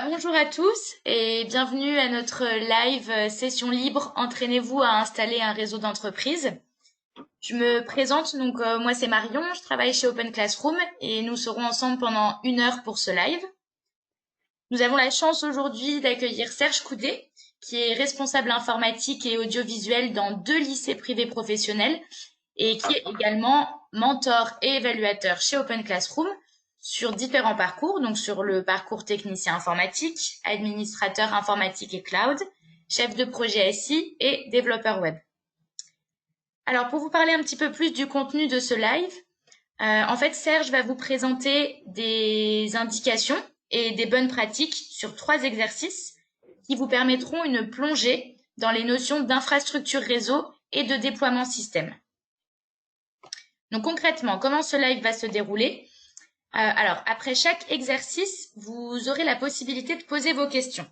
Bonjour à tous et bienvenue à notre live session libre. Entraînez-vous à installer un réseau d'entreprise. Je me présente, donc moi c'est Marion, je travaille chez Open Classroom et nous serons ensemble pendant 1 heure pour ce live. Nous avons la chance aujourd'hui d'accueillir Serge Coudet, qui est responsable informatique et audiovisuel dans 2 lycées privés professionnels et qui est également mentor et évaluateur chez Open Classroom sur différents parcours, donc sur le parcours technicien informatique, administrateur informatique et cloud, chef de projet SI et développeur web. Alors pour vous parler un petit peu plus du contenu de ce live, en fait Serge va vous présenter des indications et des bonnes pratiques sur 3 exercices qui vous permettront une plongée dans les notions d'infrastructure réseau et de déploiement système. Donc concrètement, comment ce live va se dérouler? Alors, après chaque exercice, vous aurez la possibilité de poser vos questions.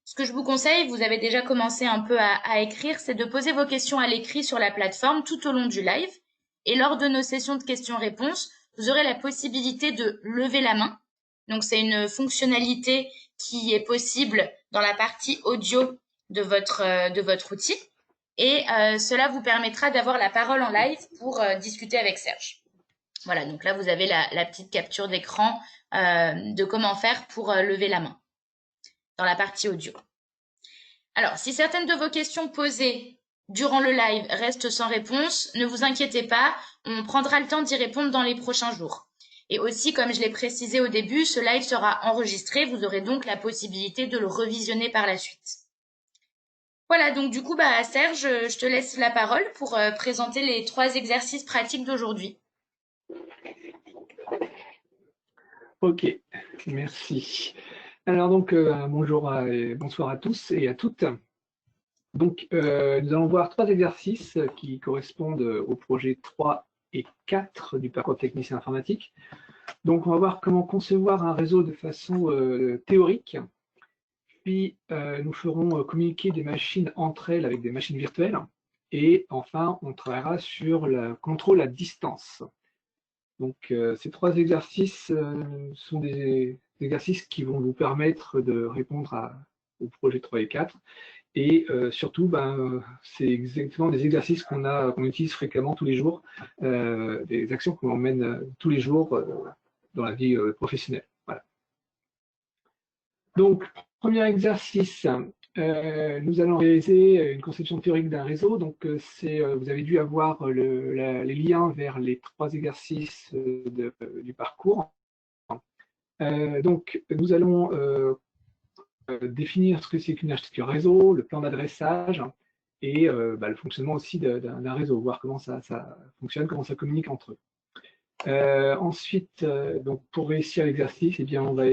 Ce que je vous conseille, vous avez déjà commencé un peu à écrire, c'est de poser vos questions à l'écrit sur la plateforme tout au long du live. Et lors de nos sessions de questions-réponses, vous aurez la possibilité de lever la main. Donc, c'est une fonctionnalité qui est possible dans la partie audio de votre outil. Et cela vous permettra d'avoir la parole en live pour discuter avec Serge. Voilà, donc là, vous avez la petite capture d'écran de comment faire pour lever la main dans la partie audio. Alors, si certaines de vos questions posées durant le live restent sans réponse, ne vous inquiétez pas, on prendra le temps d'y répondre dans les prochains jours. Et aussi, comme je l'ai précisé au début, ce live sera enregistré, vous aurez donc la possibilité de le revisionner par la suite. Voilà, donc du coup, Serge, je te laisse la parole pour présenter les 3 exercices pratiques d'aujourd'hui. Ok, merci. Alors donc, bonjour et bonsoir à tous et à toutes. Donc, nous allons voir 3 exercices qui correspondent au projet 3 et 4 du parcours technicien informatique. Donc, on va voir comment concevoir un réseau de façon théorique. Puis, nous ferons communiquer des machines entre elles avec des machines virtuelles. Et enfin, on travaillera sur le contrôle à distance. Donc, ces 3 exercices sont des exercices qui vont vous permettre de répondre au projet 3 et 4. Et surtout, c'est exactement des exercices qu'on utilise fréquemment tous les jours, des actions qu'on mène tous les jours dans la vie professionnelle. Voilà. Donc, premier exercice, nous allons réaliser une conception théorique d'un réseau. Donc, vous avez dû avoir les liens vers les 3 exercices du parcours. Donc, nous allons définir ce que c'est qu'une architecture réseau, le plan d'adressage et le fonctionnement aussi d'un réseau, voir comment ça fonctionne, comment ça communique entre eux. Ensuite, donc pour réussir l'exercice, eh bien, on va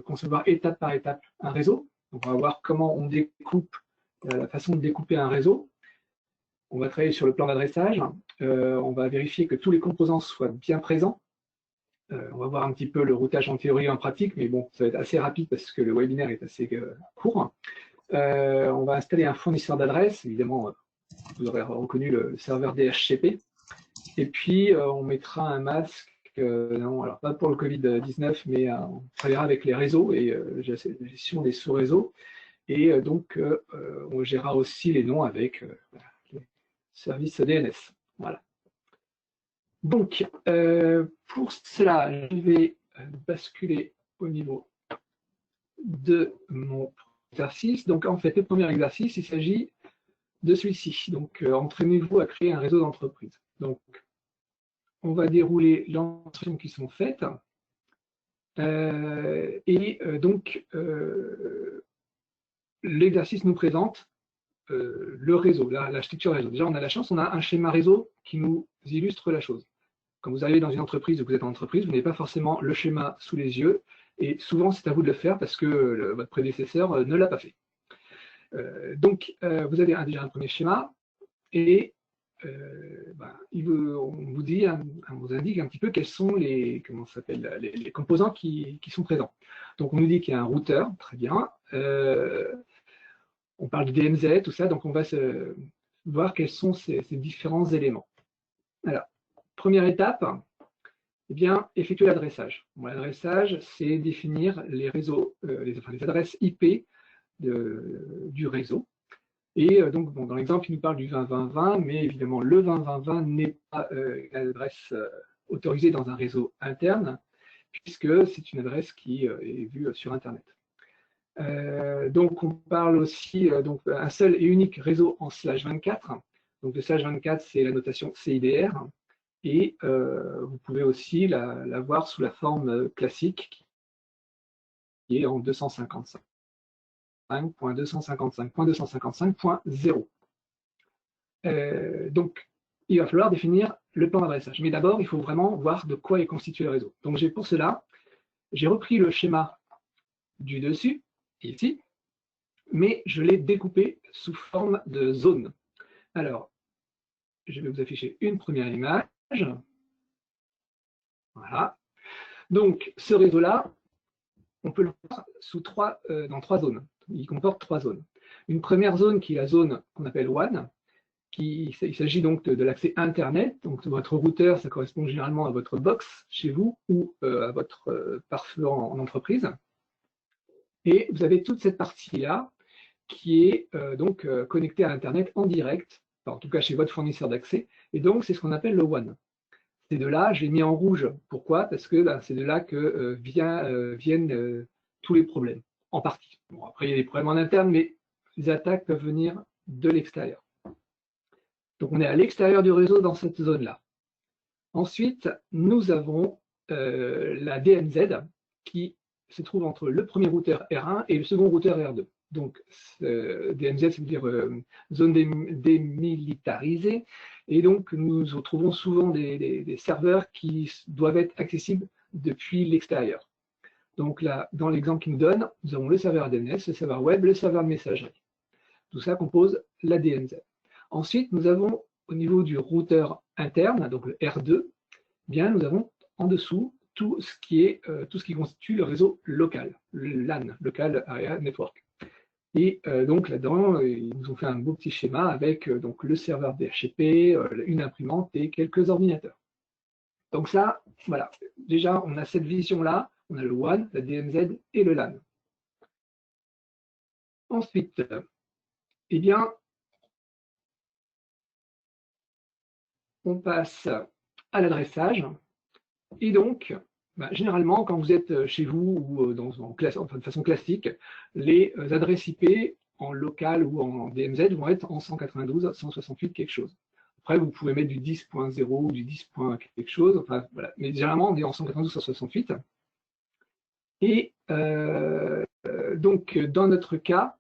concevoir étape par étape un réseau. Donc, on va voir comment on découpe, la façon de découper un réseau. On va travailler sur le plan d'adressage. On va vérifier que tous les composants soient bien présents. On va voir un petit peu le routage en théorie et en pratique, mais bon, ça va être assez rapide parce que le webinaire est assez court. On va installer un fournisseur d'adresse, évidemment, vous aurez reconnu le serveur DHCP. Et puis, on mettra un masque, non, alors pas pour le Covid-19, mais on travaillera avec les réseaux et la gestion des sous-réseaux. Et donc, on gérera aussi les noms avec les services DNS. Voilà. Donc, pour cela, je vais basculer au niveau de mon exercice. Donc, en fait, le premier exercice, il s'agit de celui-ci. Donc, entraînez-vous à créer un réseau d'entreprise. Donc, on va dérouler les instructions qui sont faites. Donc, l'exercice nous présente le réseau, l'architecture réseau. Déjà, on a la chance, on a un schéma réseau qui nous illustre la chose. Quand vous arrivez dans une entreprise ou que vous êtes en entreprise, vous n'avez pas forcément le schéma sous les yeux. Et souvent, c'est à vous de le faire parce que votre prédécesseur ne l'a pas fait. Donc, vous avez déjà un premier schéma et on vous indique un petit peu quels sont les composants qui sont présents. Donc, on nous dit qu'il y a un routeur, très bien. On parle de DMZ, tout ça. Donc, on va voir quels sont ces différents éléments. Alors, première étape, Eh bien, effectuer l'adressage. Bon, l'adressage, c'est définir les réseaux, les adresses IP du réseau. Et donc, bon, dans l'exemple, il nous parle du 20-20-20, mais évidemment, le 20-20-20 n'est pas une adresse autorisée dans un réseau interne, puisque c'est une adresse qui est vue sur Internet. Donc, on parle aussi donc un seul et unique réseau en /24. Donc, le /24, c'est la notation CIDR. Et vous pouvez aussi la voir sous la forme classique, qui est en 255.255.255.0. Donc, il va falloir définir le plan d'adressage. Mais d'abord, il faut vraiment voir de quoi est constitué le réseau. Donc, pour cela, j'ai repris le schéma du dessus, ici, mais je l'ai découpé sous forme de zone. Alors, je vais vous afficher une première image. Voilà. Donc, ce réseau-là, on peut le voir dans trois zones. Il comporte trois zones. Une première zone qui est la zone qu'on appelle WAN. Il s'agit donc de l'accès Internet. Donc, votre routeur, ça correspond généralement à votre box chez vous ou à votre pare-feu en entreprise. Et vous avez toute cette partie-là qui est donc connectée à Internet en direct, en tout cas chez votre fournisseur d'accès. Et donc, c'est ce qu'on appelle le WAN. C'est de là, je l'ai mis en rouge. Pourquoi? Parce que c'est de là que viennent tous les problèmes, en partie. Bon, après, il y a des problèmes en interne, mais les attaques peuvent venir de l'extérieur. Donc, on est à l'extérieur du réseau dans cette zone-là. Ensuite, nous avons la DMZ qui se trouve entre le premier routeur R1 et le second routeur R2. Donc, DMZ, ça veut dire zone démilitarisée. Et donc, nous retrouvons souvent des serveurs qui doivent être accessibles depuis l'extérieur. Donc là, dans l'exemple qu'il nous donne, nous avons le serveur DNS, le serveur web, le serveur de messagerie. Tout ça compose la DMZ. Ensuite, nous avons au niveau du routeur interne, donc le R2, bien, nous avons en dessous tout ce qui constitue le réseau local, le LAN, Local Area Network. Et donc là-dedans, ils nous ont fait un beau petit schéma avec donc le serveur DHCP, une imprimante et quelques ordinateurs. Donc ça, voilà, déjà on a cette vision-là, on a le WAN, la DMZ et le LAN. Ensuite, eh bien, on passe à l'adressage. Et donc, généralement, quand vous êtes chez vous ou de façon classique, les adresses IP en local ou en DMZ vont être en 192, 168 quelque chose. Après, vous pouvez mettre du 10.0 ou du 10. Quelque chose. Enfin, voilà. Mais généralement, on est en 192, 168. Et donc, dans notre cas,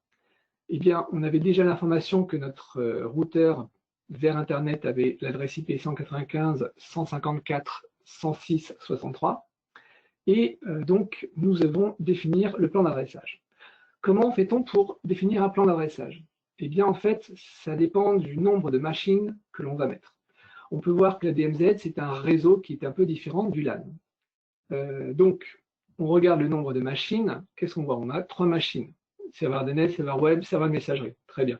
eh bien, on avait déjà l'information que notre routeur vers Internet avait l'adresse IP 195.154.106.63. Et donc, nous devons définir le plan d'adressage. Comment fait-on pour définir un plan d'adressage? Eh bien, en fait, ça dépend du nombre de machines que l'on va mettre. On peut voir que la DMZ, c'est un réseau qui est un peu différent du LAN. Donc, on regarde le nombre de machines. Qu'est-ce qu'on voit? On a 3 machines. Serveur DNS, serveur web, serveur de messagerie. Très bien.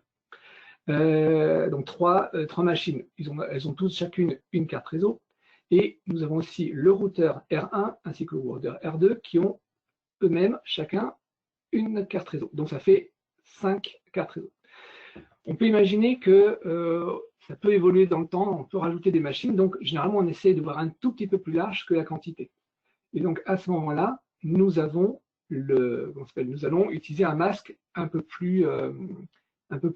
Donc, trois machines. Elles ont toutes chacune une carte réseau. Et nous avons aussi le routeur R1 ainsi que le routeur R2 qui ont eux-mêmes chacun une carte réseau. Donc ça fait 5 cartes réseau. On peut imaginer que ça peut évoluer dans le temps, on peut rajouter des machines. Donc généralement on essaie de voir un tout petit peu plus large que la quantité. Et donc à ce moment-là, nous allons utiliser un masque un peu plus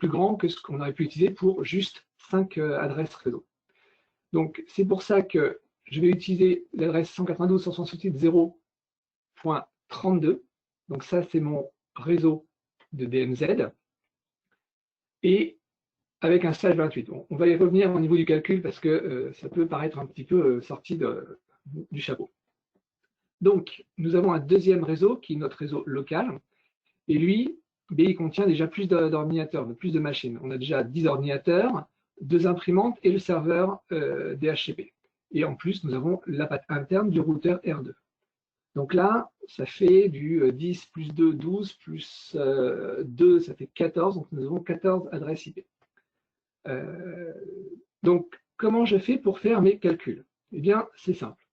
grand que ce qu'on aurait pu utiliser pour juste 5 adresses réseau. Donc c'est pour ça que je vais utiliser l'adresse 192.168.0.32. Donc ça, c'est mon réseau de DMZ. Et avec un /28. On va y revenir au niveau du calcul parce que ça peut paraître un petit peu sorti du chapeau. Donc, nous avons un deuxième réseau qui est notre réseau local. Et lui, il contient déjà plus d'ordinateurs, plus de machines. On a déjà 10 ordinateurs, 2 imprimantes et le serveur DHCP. Et en plus, nous avons la patte interne du routeur R2. Donc là, ça fait du 10 plus 2, 12, plus 2, ça fait 14. Donc nous avons 14 adresses IP. Donc, comment je fais pour faire mes calculs? Eh bien, c'est simple.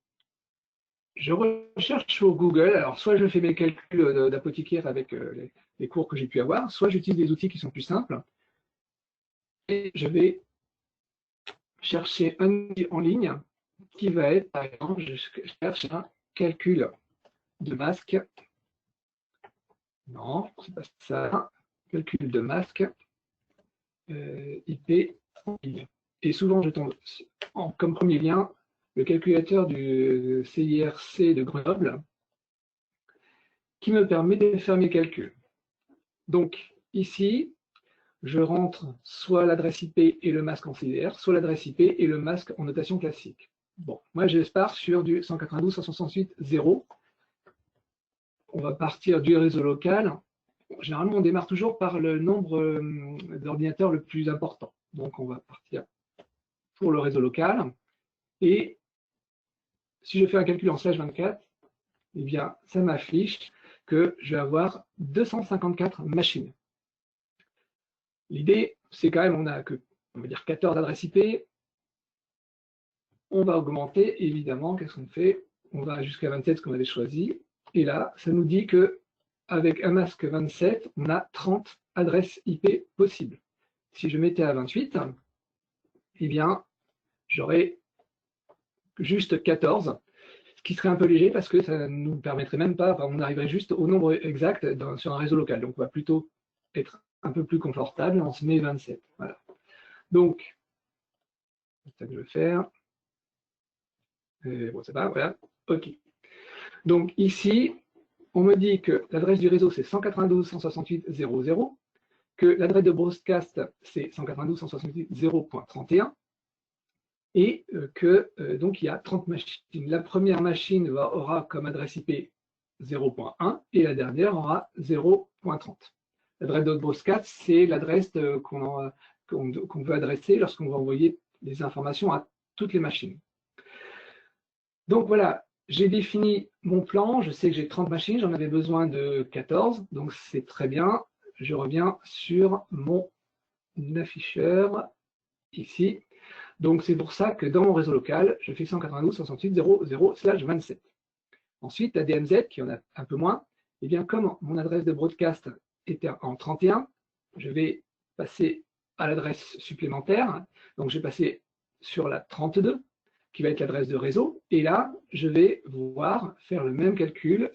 je recherche sur Google. Alors, soit je fais mes calculs d'apothicaire avec les cours que j'ai pu avoir, soit j'utilise des outils qui sont plus simples. Et je vais chercher un outil en ligne qui va être, par exemple, je cherche un calcul de masque. Non, c'est pas ça. Calcul de masque IP en ligne. Et souvent, je tombe comme premier lien le calculateur du CIRC de Grenoble qui me permet de faire mes calculs. Donc, ici, je rentre soit l'adresse IP et le masque en CDR, soit l'adresse IP et le masque en notation classique. Bon, moi, je pars sur du 192.168.0. On va partir du réseau local. Généralement, on démarre toujours par le nombre d'ordinateurs le plus important. Donc, on va partir pour le réseau local. Et si je fais un calcul en /24, eh bien, ça m'affiche que je vais avoir 254 machines. L'idée, c'est quand même, on a que, on va dire, 14 adresses IP. On va augmenter, évidemment, qu'est-ce qu'on fait? On va jusqu'à 27, ce qu'on avait choisi. Et là, ça nous dit que avec un masque 27, on a 30 adresses IP possibles. Si je mettais à 28, eh bien, j'aurais juste 14, ce qui serait un peu léger parce que ça ne nous permettrait même pas, enfin, on arriverait juste au nombre exact sur un réseau local. Donc, on va plutôt être un peu plus confortable, on se met 27. Voilà. Donc, c'est ça que je vais faire. Bon, c'est pas, voilà. OK. Donc, ici, on me dit que l'adresse du réseau, c'est 192.168.0.0, que l'adresse de broadcast, c'est 192.168.0.31, et que donc il y a 30 machines. La première machine aura comme adresse IP 0.1 et la dernière aura 0.30. L'adresse de broadcast, c'est l'adresse qu'on veut adresser lorsqu'on va envoyer les informations à toutes les machines. Donc voilà, j'ai défini mon plan, je sais que j'ai 30 machines, j'en avais besoin de 14, donc c'est très bien. Je reviens sur mon afficheur ici. Donc c'est pour ça que dans mon réseau local, je fais 192.168.0.0/27. Ensuite, la DMZ, qui en a un peu moins, et bien comme mon adresse de broadcast était en 31, je vais passer à l'adresse supplémentaire. Donc je vais passer sur la 32, qui va être l'adresse de réseau. Et là, je vais faire le même calcul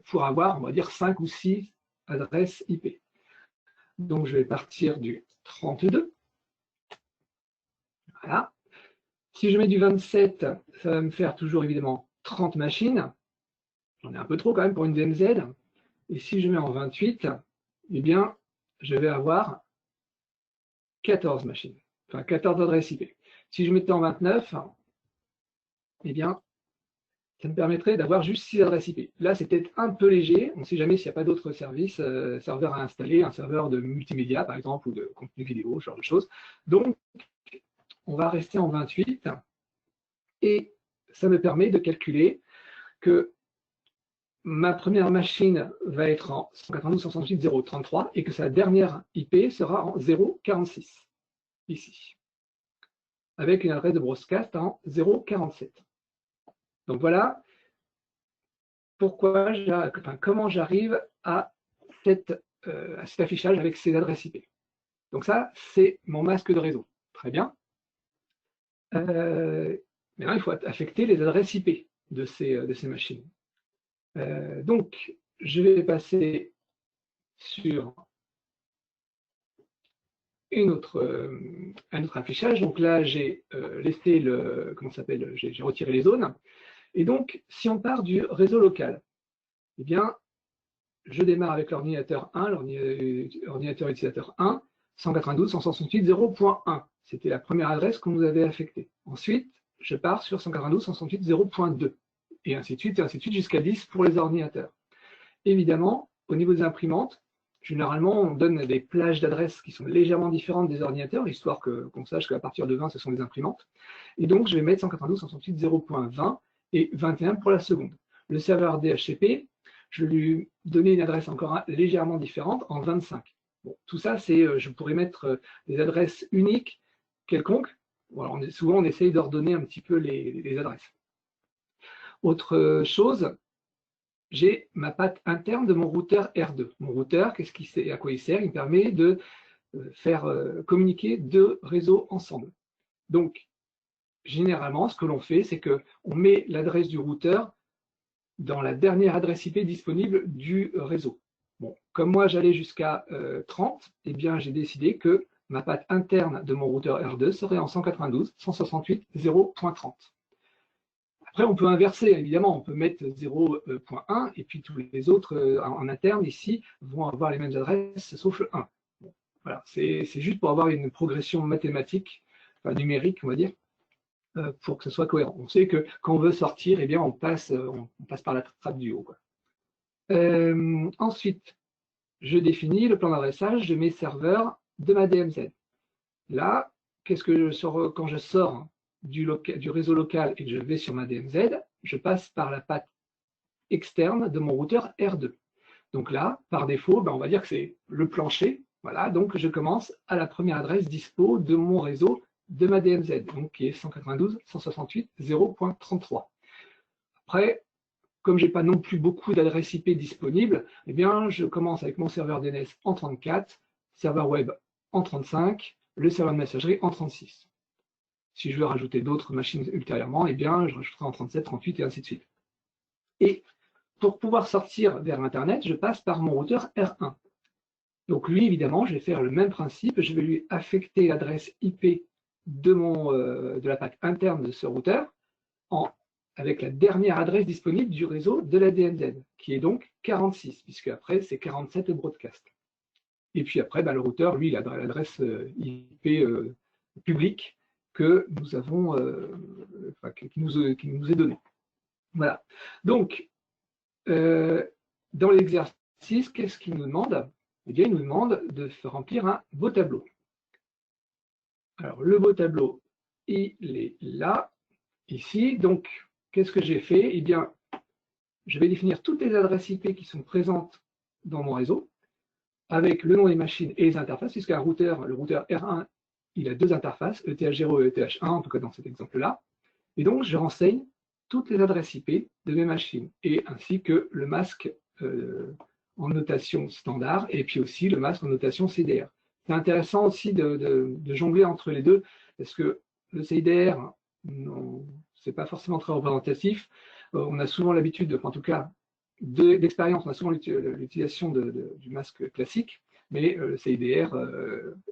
pour avoir, on va dire, 5 ou 6 adresses IP. Donc, je vais partir du 32. Voilà. Si je mets du 27, ça va me faire toujours évidemment 30 machines. J'en ai un peu trop quand même pour une DMZ. Et si je mets en 28, eh bien, je vais avoir 14 machines. Enfin, 14 adresses IP. Si je mettais en 29, eh bien, ça me permettrait d'avoir juste 6 adresses IP. Là, c'est peut-être un peu léger. On ne sait jamais s'il n'y a pas d'autres services, serveurs à installer, un serveur de multimédia, par exemple, ou de contenu vidéo, ce genre de choses. Donc, on va rester en 28. Et ça me permet de calculer que ma première machine va être en 192.168.0.33 et que sa dernière IP sera en 0.46, ici, avec une adresse de broadcast en 0.47. Donc voilà comment j'arrive à cet affichage avec ces adresses IP. Donc ça, c'est mon masque de réseau. Très bien. Maintenant, il faut affecter les adresses IP de ces machines. Donc, je vais passer sur un autre affichage. Donc là, j'ai laissé j'ai retiré les zones. Et donc, si on part du réseau local, eh bien, je démarre avec l'ordinateur 1, l'ordinateur utilisateur 1, 192.168.0.1. C'était la première adresse qu'on nous avait affectée. Ensuite, je pars sur 192.168.0.2. Et ainsi de suite, jusqu'à 10 pour les ordinateurs. Évidemment, au niveau des imprimantes, généralement, on donne des plages d'adresses qui sont légèrement différentes des ordinateurs, histoire qu'on sache qu'à partir de 20, ce sont des imprimantes. Et donc, je vais mettre 192.168.0.20 et 21 pour la seconde. Le serveur DHCP, je vais lui donner une adresse encore légèrement différente en 25. Bon, tout ça, je pourrais mettre des adresses uniques quelconques. Voilà, souvent, on essaye d'ordonner un petit peu les adresses. Autre chose, j'ai ma patte interne de mon routeur R2. Mon routeur, à quoi il sert? Il me permet de faire communiquer deux réseaux ensemble. Donc, généralement, ce que l'on fait, c'est qu'on met l'adresse du routeur dans la dernière adresse IP disponible du réseau. Bon, comme moi j'allais jusqu'à 30, eh bien j'ai décidé que ma patte interne de mon routeur R2 serait en 192.168.0.30. Après, on peut inverser, évidemment, on peut mettre 0.1 et puis tous les autres en interne ici vont avoir les mêmes adresses sauf le 1. Bon, voilà, c'est juste pour avoir une progression mathématique, enfin numérique, on va dire, pour que ce soit cohérent. On sait que quand on veut sortir, eh bien, on passe par la trappe du haut, quoi. Ensuite, je définis le plan d'adressage de mes serveurs de ma DMZ. Là, quand je sors du réseau local et que je vais sur ma DMZ, je passe par la patte externe de mon routeur R2. Donc là, par défaut, on va dire que c'est le plancher. Voilà, donc je commence à la première adresse dispo de mon réseau de ma DMZ, donc qui est 192.168.0.33. Après, comme j'ai pas non plus beaucoup d'adresses IP disponibles, eh bien, je commence avec mon serveur DNS en 34, serveur web en 35, le serveur de messagerie en 36. Si je veux rajouter d'autres machines ultérieurement, eh bien, je rajouterai en 37, 38 et ainsi de suite. Et pour pouvoir sortir vers Internet, je passe par mon routeur R1. Donc lui, évidemment, je vais faire le même principe. Je vais lui affecter l'adresse IP de la patte interne de ce routeur avec la dernière adresse disponible du réseau de la DMZ, qui est donc 46, puisque après, c'est 47 le broadcast. Et puis après, le routeur, lui, il a l'adresse IP publique que nous avons, qui nous est donnée. Voilà. Donc, dans l'exercice, qu'est-ce qu'il nous demande? Eh bien, il nous demande de remplir un beau tableau. Alors, le beau tableau, il est là, ici. Donc, qu'est-ce que j'ai fait? Eh bien, je vais définir toutes les adresses IP qui sont présentes dans mon réseau, avec le nom des machines et les interfaces, puisqu'un routeur, le routeur R1, il a deux interfaces, ETH0 et ETH1, en tout cas dans cet exemple-là. Et donc, je renseigne toutes les adresses IP de mes machines, et ainsi que le masque en notation standard, et puis aussi le masque en notation CDR. C'est intéressant aussi de jongler entre les deux, parce que le CDR, c'est pas forcément très représentatif. On a souvent l'habitude, en tout cas d'expérience, on a souvent l'utilisation du masque classique, mais le CIDR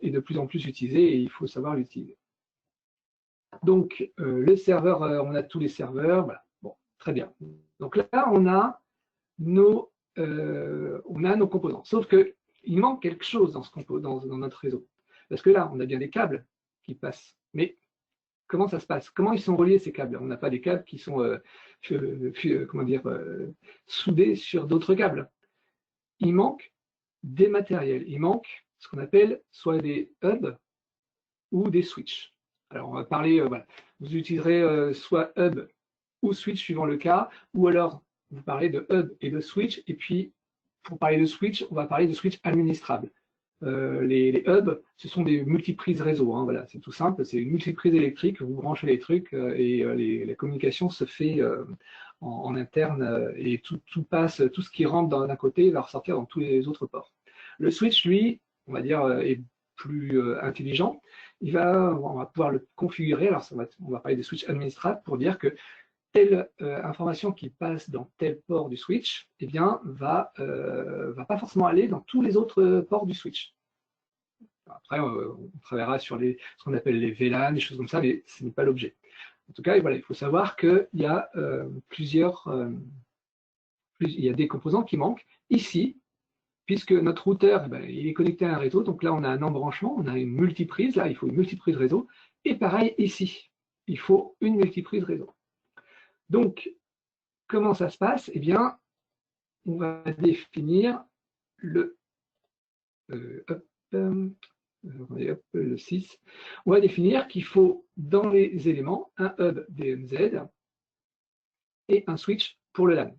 est de plus en plus utilisé et il faut savoir l'utiliser. Donc, le serveur, on a tous les serveurs, voilà. Bon, très bien. Donc là, on a nos composants. Sauf qu'il manque quelque chose dans notre réseau. Parce que là, on a bien des câbles qui passent. Mais comment ça se passe? Comment ils sont reliés, ces câbles? On n'a pas des câbles qui sont soudés sur d'autres câbles. Il manque des matériels. Il manque ce qu'on appelle soit des hubs ou des switches. Alors, on va parler, voilà. Vous utiliserez soit hub ou switch suivant le cas, ou alors vous parlez de hub et de switch, et puis pour parler de switch, on va parler de switch administrable. Les hubs, ce sont des multiprises réseau, hein, voilà, c'est tout simple, c'est une multiprise électrique, vous branchez les trucs et la communication se fait en interne et tout passe, tout ce qui rentre d'un côté va ressortir dans tous les autres ports. Le switch, lui, on va dire, est plus intelligent. On va pouvoir le configurer. Alors, on va parler des switches administrables pour dire que telle information qui passe dans tel port du switch, eh bien, va pas forcément aller dans tous les autres ports du switch. Après, on travaillera sur ce qu'on appelle les VLAN, des choses comme ça, mais ce n'est pas l'objet. En tout cas, voilà, il faut savoir qu'il y a il y a des composants qui manquent ici, puisque notre routeur, il est connecté à un réseau. Donc là, on a un embranchement, on a une multiprise. Là, il faut une multiprise réseau. Et pareil ici, il faut une multiprise réseau. Donc, comment ça se passe? Eh bien, on va définir le 6. On va définir qu'il faut dans les éléments un hub DMZ et un switch pour le LAN.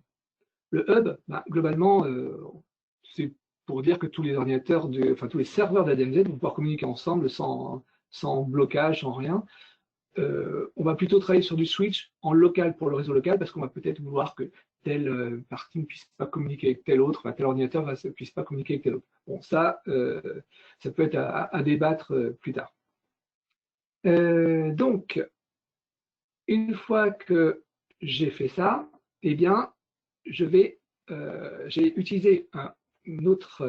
Le hub, globalement, c'est pour dire que tous les ordinateurs, tous les serveurs de la DMZ vont pouvoir communiquer ensemble sans blocage, sans rien. on va plutôt travailler sur du switch en local pour le réseau local parce qu'on va peut-être vouloir que telle partie ne puisse pas communiquer avec telle autre, enfin, tel ordinateur ne puisse pas communiquer avec tel autre. Bon, ça peut être à débattre plus tard. Donc, une fois que j'ai fait ça, eh bien, j'ai utilisé un autre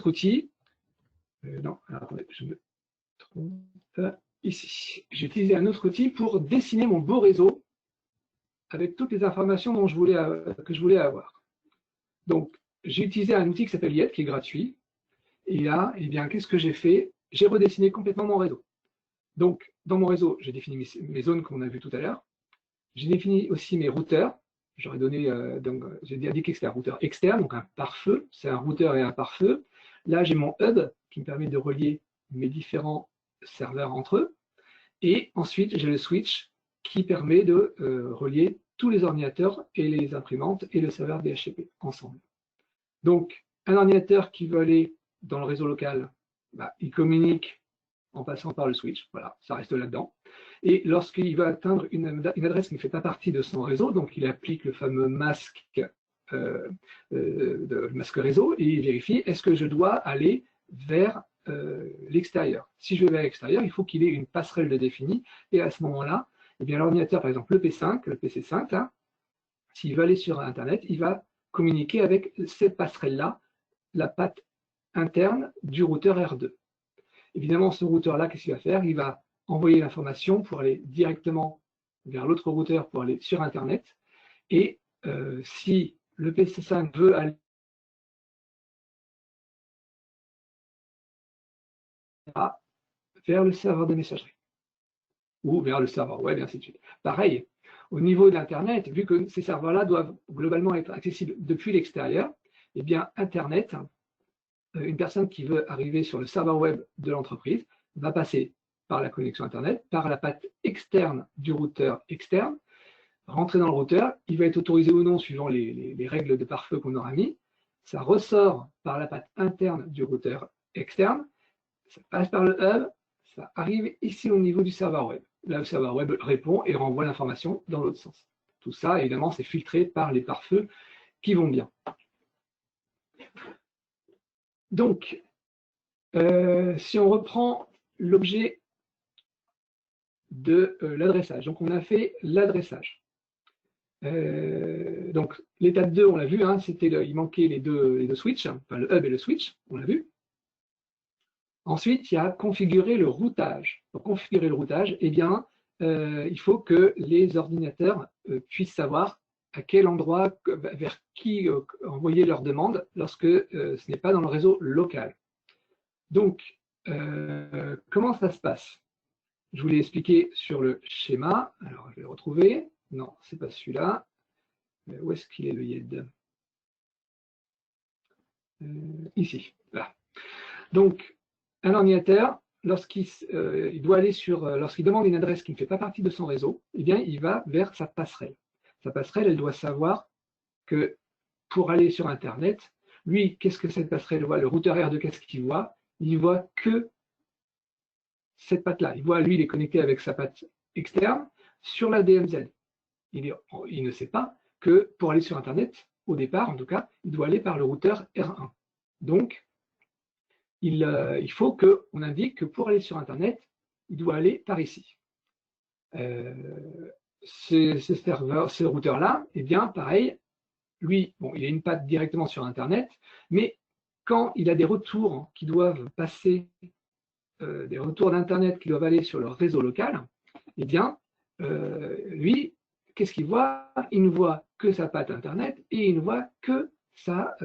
outil. Non, alors, attendez, je me trompe. Ici, j'ai utilisé un autre outil pour dessiner mon beau réseau avec toutes les informations que je voulais avoir. Donc, j'ai utilisé un outil qui s'appelle Yet, qui est gratuit. Et là, eh bien, qu'est-ce que j'ai fait? J'ai redessiné complètement mon réseau. Donc, dans mon réseau, j'ai défini mes zones qu'on a vues tout à l'heure. J'ai défini aussi mes routeurs. J'aurais donné, j'ai indiqué que c'était un routeur externe, donc un pare-feu. C'est un routeur et un pare-feu. Là, j'ai mon hub qui me permet de relier mes différents serveurs entre eux. Et ensuite, j'ai le switch qui permet de relier tous les ordinateurs et les imprimantes et le serveur DHCP ensemble. Donc, un ordinateur qui veut aller dans le réseau local, bah, il communique en passant par le switch. Voilà, ça reste là-dedans. Et lorsqu'il va atteindre une adresse qui ne fait pas partie de son réseau, donc il applique le fameux masque, masque réseau et il vérifie est-ce que je dois aller vers l'extérieur. Si je vais vers l'extérieur, il faut qu'il ait une passerelle de définie. Et à ce moment-là, eh bien l'ordinateur, par exemple le PC5, là, s'il veut aller sur Internet, il va communiquer avec cette passerelle-là, la patte interne du routeur R2. Évidemment, ce routeur-là, qu'est-ce qu'il va faire? Il va envoyer l'information pour aller directement vers l'autre routeur pour aller sur Internet. Et si le PC5 veut aller vers le serveur de messagerie ou vers le serveur web, et ainsi de suite. Pareil, au niveau d'Internet, vu que ces serveurs-là doivent globalement être accessibles depuis l'extérieur, eh bien, Internet, une personne qui veut arriver sur le serveur web de l'entreprise va passer par la connexion Internet, par la patte externe du routeur externe, rentrer dans le routeur, il va être autorisé ou non suivant les règles de pare-feu qu'on aura mis, ça ressort par la patte interne du routeur externe, ça passe par le hub, ça arrive ici au niveau du serveur web. Là, le serveur web répond et renvoie l'information dans l'autre sens. Tout ça, évidemment, c'est filtré par les pare-feux qui vont bien. Donc, si on reprend l'objet de l'adressage, donc on a fait l'adressage. Donc, l'étape 2, on l'a vu, hein, il manquait les deux switches, enfin le hub et le switch, on l'a vu. Ensuite, il y a configurer le routage. Pour configurer le routage, eh bien, il faut que les ordinateurs puissent savoir à quel endroit, vers qui envoyer leur demande lorsque ce n'est pas dans le réseau local. Donc, comment ça se passe? Je vous l'ai expliqué sur le schéma. Alors, je vais le retrouver. Non, c'est pas celui-là. Où est-ce qu'il est le YED? Ici. Voilà. Donc, un ordinateur, lorsqu'il lorsqu'il demande une adresse qui ne fait pas partie de son réseau, eh bien, il va vers sa passerelle. Sa passerelle, elle doit savoir que pour aller sur Internet, lui, qu'est-ce que cette passerelle voit? Le routeur R2, qu'est-ce qu'il voit? Il voit que cette patte-là. Il voit, lui, il est connecté avec sa patte externe sur la DMZ. Il ne sait pas que pour aller sur Internet, au départ, en tout cas, il doit aller par le routeur R1. Donc, il faut qu'on indique que pour aller sur Internet, il doit aller par ici. Ce routeur-là, eh bien, pareil, lui, bon, il a une patte directement sur Internet, mais quand il a des retours qui doivent passer, des retours d'Internet qui doivent aller sur le réseau local, eh bien, lui, qu'est-ce qu'il voit? Il ne voit que sa patte Internet et il ne voit que sa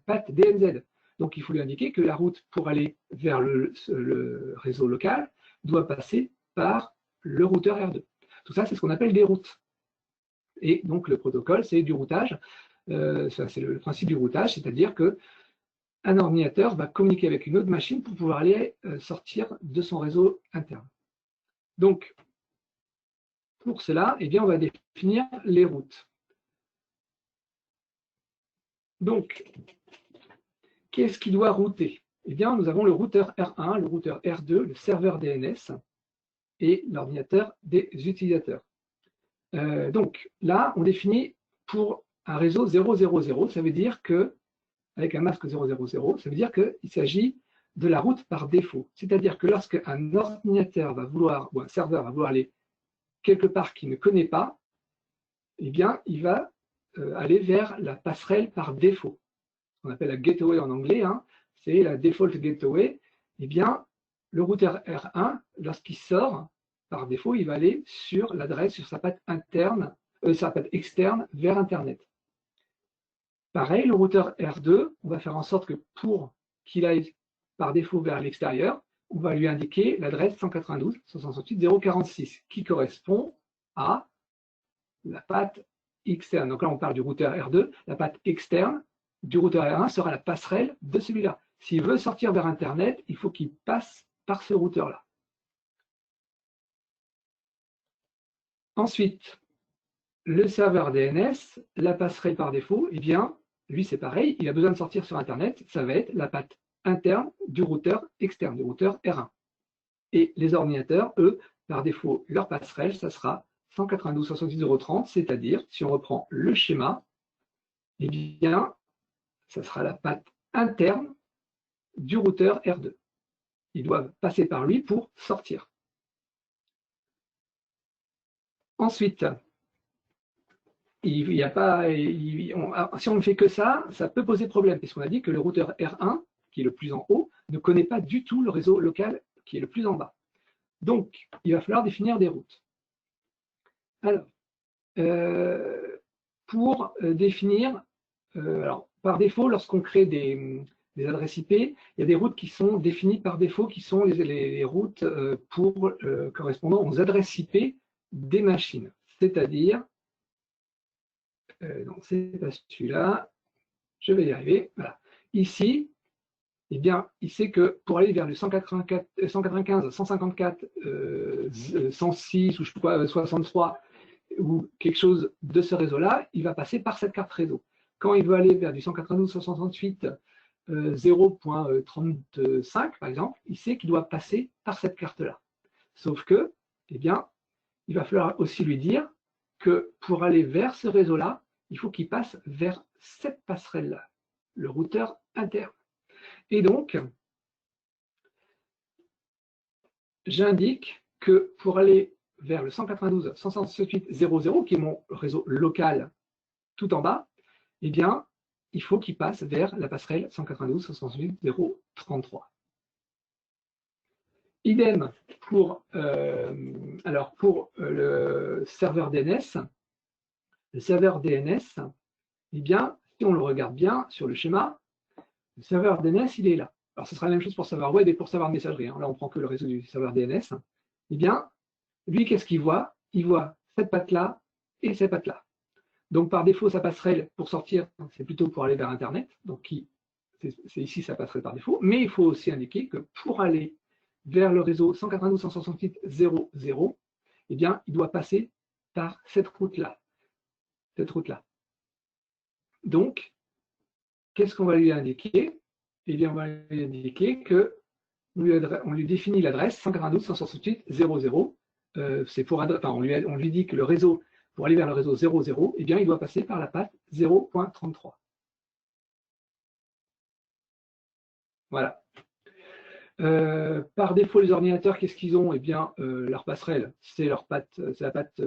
patte DMZ. Donc, il faut lui indiquer que la route pour aller vers le réseau local doit passer par le routeur R2. Tout ça, c'est ce qu'on appelle des routes. Et donc, le protocole, c'est du routage. C'est le principe du routage, c'est-à-dire qu'un ordinateur va communiquer avec une autre machine pour pouvoir aller sortir de son réseau interne. Donc, pour cela, eh bien, on va définir les routes. Donc, qu'est-ce qui doit router? Eh bien, nous avons le routeur R1, le routeur R2, le serveur DNS et l'ordinateur des utilisateurs. Donc là, on définit pour un réseau 000, ça veut dire que, avec un masque 000, ça veut dire qu'il s'agit de la route par défaut. C'est-à-dire que lorsqu'un ordinateur va vouloir, ou un serveur va vouloir aller quelque part qu'il ne connaît pas, eh bien, il va aller vers la passerelle par défaut. On appelle la gateway en anglais, hein, c'est la default gateway. Eh bien, le routeur R1, lorsqu'il sort, par défaut, il va aller sur l'adresse, sur sa patte interne, sa patte externe vers Internet. Pareil, le routeur R2, on va faire en sorte que pour qu'il aille par défaut vers l'extérieur, on va lui indiquer l'adresse 192.168.0.46 qui correspond à la patte externe. Donc là, on parle du routeur R2. La patte externe du routeur R1 sera la passerelle de celui-là. S'il veut sortir vers Internet, il faut qu'il passe par ce routeur-là. Ensuite, le serveur DNS, la passerelle par défaut, eh bien, lui, c'est pareil, il a besoin de sortir sur Internet, ça va être la patte interne du routeur externe, du routeur R1. Et les ordinateurs, eux, par défaut, leur passerelle, ça sera 192.168.0.30, c'est-à-dire, si on reprend le schéma, eh bien, ça sera la patte interne du routeur R2. Ils doivent passer par lui pour sortir. Ensuite, si on ne fait que ça, ça peut poser problème, puisqu'on a dit que le routeur R1, qui est le plus en haut, ne connaît pas du tout le réseau local qui est le plus en bas. Donc, il va falloir définir des routes. Alors, pour définir, alors, par défaut, lorsqu'on crée des adresses IP, il y a des routes qui sont définies par défaut, qui sont les routes correspondant aux adresses IP des machines. C'est-à-dire, non, c'est pas celui-là, je vais y arriver. Voilà. Ici, eh bien, il sait que pour aller vers le 195, 154, 106 ou je sais pas, 63 ou quelque chose de ce réseau-là, il va passer par cette carte réseau. Quand il veut aller vers du 192.168 0.35 par exemple, il sait qu'il doit passer par cette carte-là. Sauf que, eh bien, il va falloir aussi lui dire que pour aller vers ce réseau-là, il faut qu'il passe vers cette passerelle-là, le routeur interne. Et donc, j'indique que pour aller vers le 192.168.0.0, qui est mon réseau local tout en bas, eh bien, il faut qu'il passe vers la passerelle 192.168.0.33. Idem pour, le serveur DNS. Le serveur DNS, eh bien, si on le regarde bien sur le schéma, le serveur DNS, il est là. Alors, ce sera la même chose pour serveur web et pour serveur de messagerie. Hein. Là, on prend que le réseau du serveur DNS. Eh bien, lui, qu'est-ce qu'il voit? Il voit cette patte-là et cette patte-là. Donc, par défaut, sa passerelle pour sortir, c'est plutôt pour aller vers Internet. Donc, c'est ici sa passerelle par défaut. Mais il faut aussi indiquer que pour aller vers le réseau 192.168.0.0, eh bien, il doit passer par cette route-là. Cette route-là. Donc, qu'est-ce qu'on va lui indiquer? Eh bien, on va lui indiquer que on lui définit l'adresse 192.168.0.0. On lui dit que le réseau, pour aller vers le réseau 00, eh bien, il doit passer par la patte 0.33. Voilà. Par défaut, les ordinateurs, qu'est-ce qu'ils ont? Eh bien, leur passerelle, c'est la patte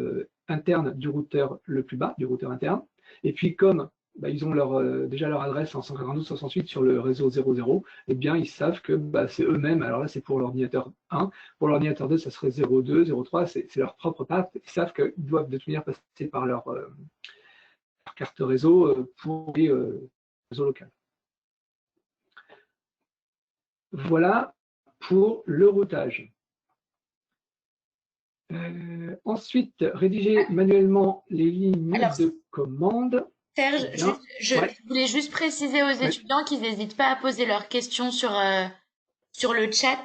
interne du routeur le plus bas, du routeur interne. Et puis, comme ils ont déjà leur adresse en 192.168 sur le réseau 00, eh bien, ils savent que c'est eux-mêmes. Alors là, c'est pour l'ordinateur 1. Pour l'ordinateur 2, ça serait 02, 03, c'est leur propre patte. Ils savent qu'ils doivent de toute manière passer par leur carte réseau pour les réseaux locaux. Voilà pour le routage. Ensuite, rédiger manuellement les lignes de commande. Serge, je voulais juste préciser aux étudiants qu'ils n'hésitent pas à poser leurs questions sur le chat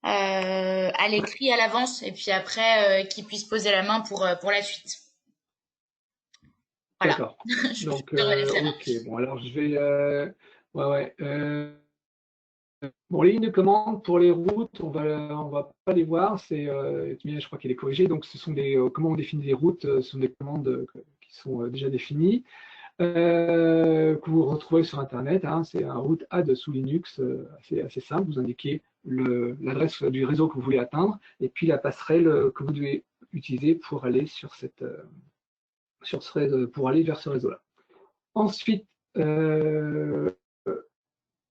à l'écrit à l'avance et puis après qu'ils puissent poser la main pour la suite. Voilà. D'accord. Donc, ok. Bon, alors je vais. Bon, les lignes de commande, pour les routes, on va pas les voir. Je crois qu'il est corrigé. Donc, ce sont comment on définit les routes, ce sont des commandes qui sont déjà définies, que vous retrouvez sur Internet. Hein. C'est un route add sous Linux, assez simple. Vous indiquez l'adresse du réseau que vous voulez atteindre et puis la passerelle que vous devez utiliser pour aller pour aller vers ce réseau-là. Ensuite,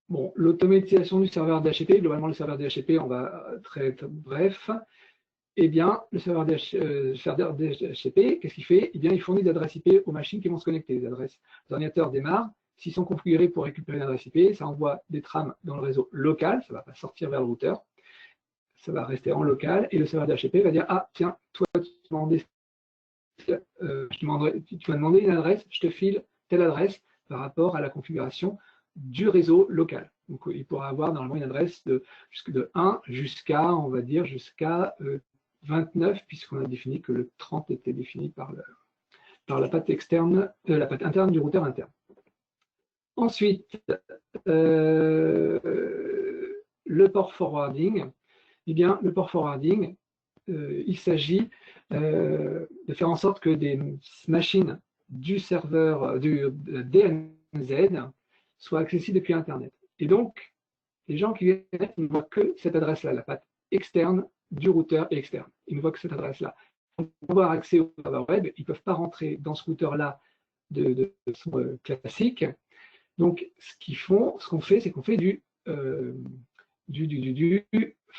bon, l'automatisation du serveur DHCP, globalement le serveur DHCP, on va très bref. Eh bien, le serveur DHCP, qu'est-ce qu'il fait? Eh bien, il fournit des adresses IP aux machines qui vont se connecter. Les ordinateurs démarrent, s'ils sont configurés pour récupérer une adresse IP, ça envoie des trames dans le réseau local, ça ne va pas sortir vers le routeur, ça va rester en local, et le serveur DHCP va dire, ah tiens, toi tu m'as demandé une adresse, je te file telle adresse par rapport à la configuration du réseau local. Donc, il pourra avoir normalement une adresse de 1 jusqu'à, on va dire, jusqu'à 29, puisqu'on a défini que le 30 était défini par la patte externe, la patte interne du routeur interne. Ensuite, le port forwarding. Eh bien, le port forwarding, il s'agit de faire en sorte que des machines du serveur du DNZ soient accessibles depuis Internet. Et donc, les gens qui viennent ne voient que cette adresse-là, la patte externe du routeur et externe. Ils ne voient que cette adresse-là. Pour avoir accès au serveur web, ils ne peuvent pas rentrer dans ce routeur-là de façon classique. Donc, ce qu'on fait, c'est qu'on fait du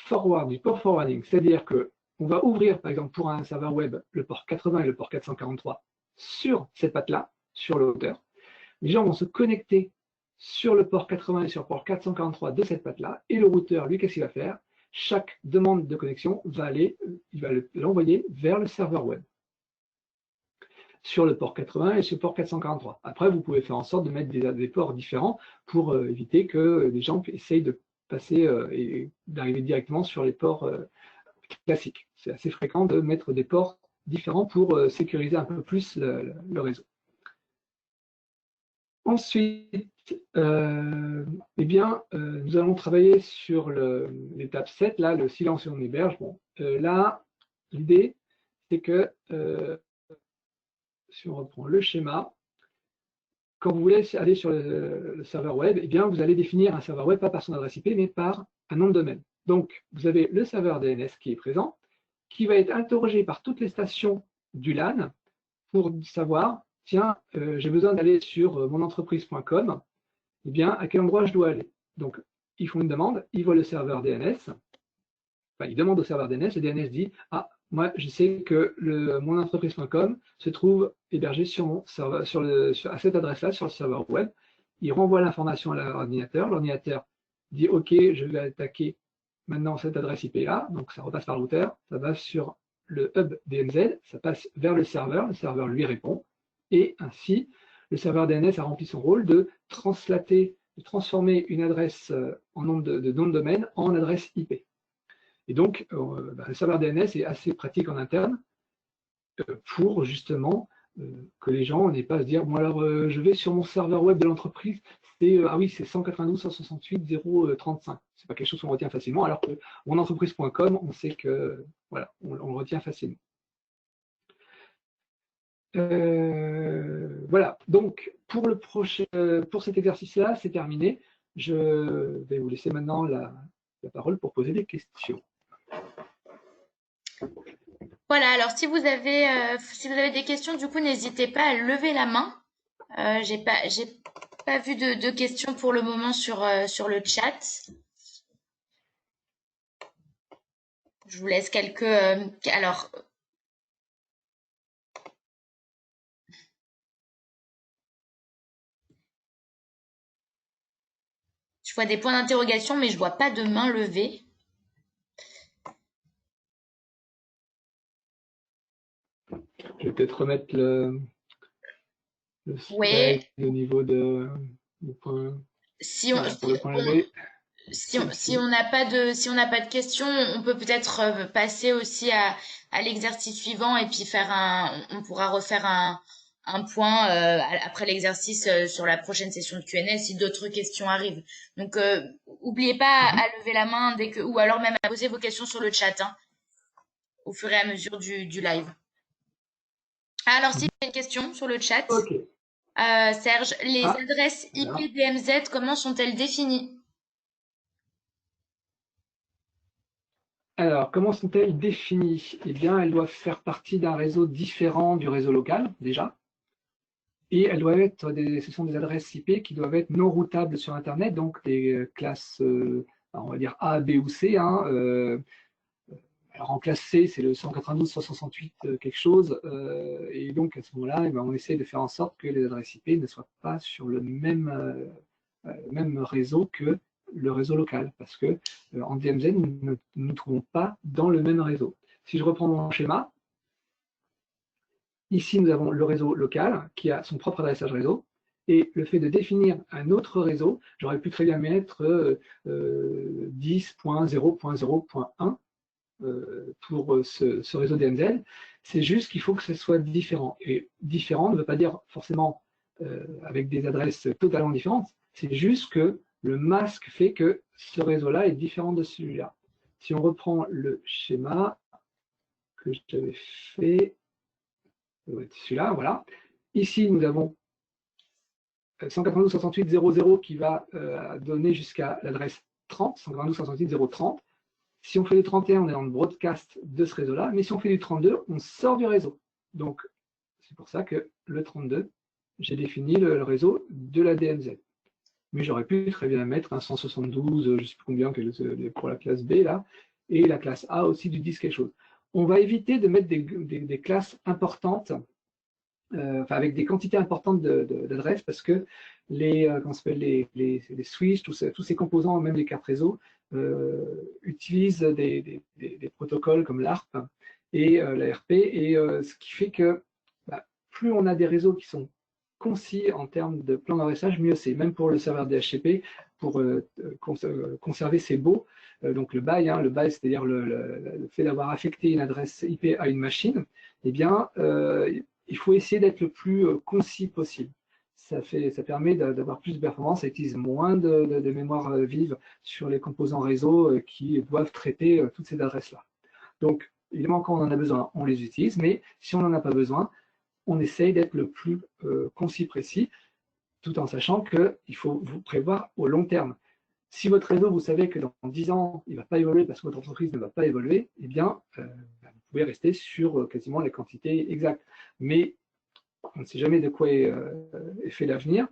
forward, du port forwarding. C'est-à-dire qu'on va ouvrir, par exemple, pour un serveur web, le port 80 et le port 443 sur cette patte-là, sur le routeur. Les gens vont se connecter sur le port 80 et sur le port 443 de cette patte-là, et le routeur, lui, qu'est-ce qu'il va faire? Chaque demande de connexion il va l'envoyer vers le serveur web sur le port 80 et sur le port 443. Après, vous pouvez faire en sorte de mettre des ports différents pour éviter que les gens essayent de passer et d'arriver directement sur les ports classiques. C'est assez fréquent de mettre des ports différents pour sécuriser un peu plus le réseau. Ensuite, eh bien, nous allons travailler sur l'étape 7, là, le silence on héberge. Bon, là, l'idée, c'est que, si on reprend le schéma, quand vous voulez aller sur le serveur web, eh bien, vous allez définir un serveur web, pas par son adresse IP, mais par un nom de domaine. Donc, vous avez le serveur DNS qui est présent, qui va être interrogé par toutes les stations du LAN pour savoir, tiens, j'ai besoin d'aller sur monentreprise.com, eh bien, à quel endroit je dois aller? Donc, ils font une demande, ils voient le serveur DNS, enfin, ils demandent au serveur DNS, le DNS dit, ah, moi, je sais que monentreprise.com se trouve hébergé sur mon serveur, à cette adresse-là, sur le serveur web. Il renvoie l'information à l'ordinateur. L'ordinateur dit, OK, je vais attaquer maintenant cette adresse IP-là. Donc, ça repasse par le routeur. Ça va sur le hub DNZ. Ça passe vers le serveur. Le serveur lui répond. Et ainsi, le serveur DNS a rempli son rôle de transformer une adresse en nom de domaine en adresse IP. Et donc, le serveur DNS est assez pratique en interne pour justement que les gens n'aient pas à se dire, bon alors je vais sur mon serveur web de l'entreprise, ah oui, c'est 192.168.0.35. C'est pas quelque chose qu'on retient facilement, alors que monentreprise.com, on sait que voilà, on le retient facilement. Voilà, donc pour cet exercice-là, c'est terminé. Je vais vous laisser maintenant la parole pour poser des questions. Voilà, alors si vous avez des questions, du coup, n'hésitez pas à lever la main. J'ai pas vu de questions pour le moment sur le chat. Je vous laisse quelques. Alors. Je vois des points d'interrogation, mais je vois pas de main levée. Je vais peut-être remettre le Oui. slide au niveau du point. Si on n'a pas de questions, on peut peut-être passer aussi à l'exercice suivant et puis on pourra refaire un point après l'exercice sur la prochaine session de Q&A si d'autres questions arrivent. Donc, oubliez pas à lever la main dès que, ou alors même à poser vos questions sur le chat, hein, au fur et à mesure du live. Alors, si j'ai une question sur le chat, Ok. Serge, les adresses Voilà. IP DMZ, comment sont-elles définies? Alors, comment sont-elles définies? Eh bien, elles doivent faire partie d'un réseau différent du réseau local, déjà. Et elles doivent être ce sont des adresses IP qui doivent être non routables sur Internet, donc des classes, on va dire A, B ou C. Hein, alors en classe C, c'est le 192.168 quelque chose. Et donc, à ce moment-là, eh ben, on essaie de faire en sorte que les adresses IP ne soient pas sur le même réseau que le réseau local, parce que en DMZ, nous ne nous trouvons pas dans le même réseau. Si je reprends mon schéma, ici nous avons le réseau local qui a son propre adressage réseau, et le fait de définir un autre réseau, j'aurais pu très bien mettre 10.0.0.1 pour ce réseau DMZ, c'est juste qu'il faut que ce soit différent. Et différent ne veut pas dire forcément avec des adresses totalement différentes, c'est juste que le masque fait que ce réseau-là est différent de celui-là. Si on reprend le schéma que j'avais fait, celui-là, voilà. Ici, nous avons 192.168.0.0 qui va donner jusqu'à l'adresse 30, 192.168.0.30. Si on fait du 31, on est dans le broadcast de ce réseau-là, mais si on fait du 32, on sort du réseau. Donc, c'est pour ça que le 32, j'ai défini le réseau de la DMZ. Mais j'aurais pu très bien mettre un 172, je ne sais plus combien pour la classe B, là, et la classe A aussi du 10 quelque chose. On va éviter de mettre des classes importantes, enfin avec des quantités importantes d'adresses, parce que les switches, tous ces composants, même les cartes réseau, utilisent des protocoles comme l'ARP et l'ARP, et ce qui fait que bah, plus on a des réseaux qui sont concis en termes de plan d'adressage, mieux c'est. Même pour le serveur DHCP, pour conserver ses baux, donc le bail, hein, c'est-à-dire le fait d'avoir affecté une adresse IP à une machine, eh bien, il faut essayer d'être le plus concis possible. Ça permet d'avoir plus de performance, ça utilise moins de mémoire vive sur les composants réseau qui doivent traiter toutes ces adresses-là. Donc, évidemment, quand on en a besoin, on les utilise, mais si on n'en a pas besoin, on essaye d'être le plus concis, précis, tout en sachant qu'il faut vous prévoir au long terme. Si votre réseau, vous savez que dans 10 ans, il ne va pas évoluer parce que votre entreprise ne va pas évoluer, eh bien, vous pouvez rester sur quasiment les quantités exactes. Mais on ne sait jamais de quoi est fait l'avenir.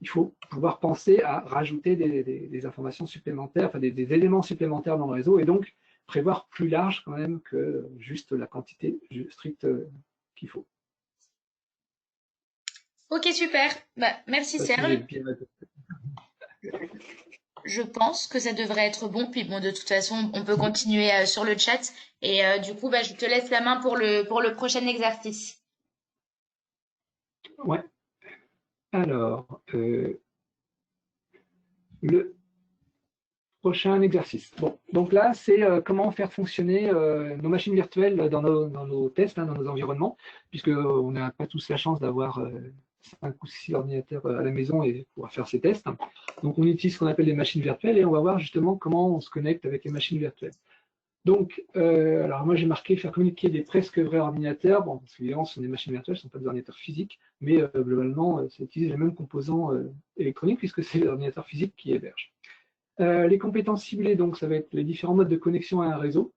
Il faut pouvoir penser à rajouter des informations supplémentaires, enfin des éléments supplémentaires dans le réseau, et donc prévoir plus large quand même que juste la quantité stricte qu'il faut. Ok, super. Bah, merci Serge. Je pense que ça devrait être bon. Puis bon, de toute façon, on peut continuer sur le chat. Et du coup, bah, je te laisse la main pour le prochain exercice. Ouais. Alors, le prochain exercice. Bon, donc là, c'est comment faire fonctionner nos machines virtuelles dans nos tests, hein, dans nos environnements, puisqu'on n'a pas tous la chance d'avoir 5 ou 6 ordinateurs à la maison et pouvoir faire ces tests. Donc, on utilise ce qu'on appelle les machines virtuelles et on va voir justement comment on se connecte avec les machines virtuelles. Donc, alors moi j'ai marqué faire communiquer des presque vrais ordinateurs. Bon, parce qu'évidemment, ce sont des machines virtuelles, ce ne sont pas des ordinateurs physiques, mais globalement, ça utilise les mêmes composants électroniques puisque c'est l'ordinateur physique qui héberge. Les compétences ciblées, donc ça va être les différents modes de connexion à un réseau.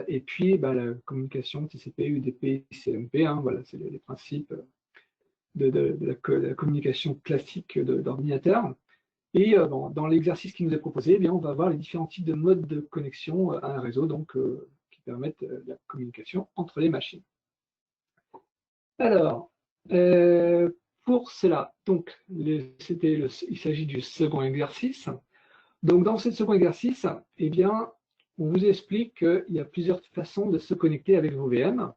Et puis bah, la communication TCP, UDP, CMP, hein, voilà, c'est les principes de la communication classique d'ordinateur. Et bon, dans l'exercice qui nous est proposé, eh bien, on va voir les différents types de modes de connexion à un réseau, donc qui permettent la communication entre les machines. Alors, pour cela, donc, il s'agit du second exercice. Donc, dans ce second exercice, eh bien, on vous explique qu'il y a plusieurs façons de se connecter avec vos VM.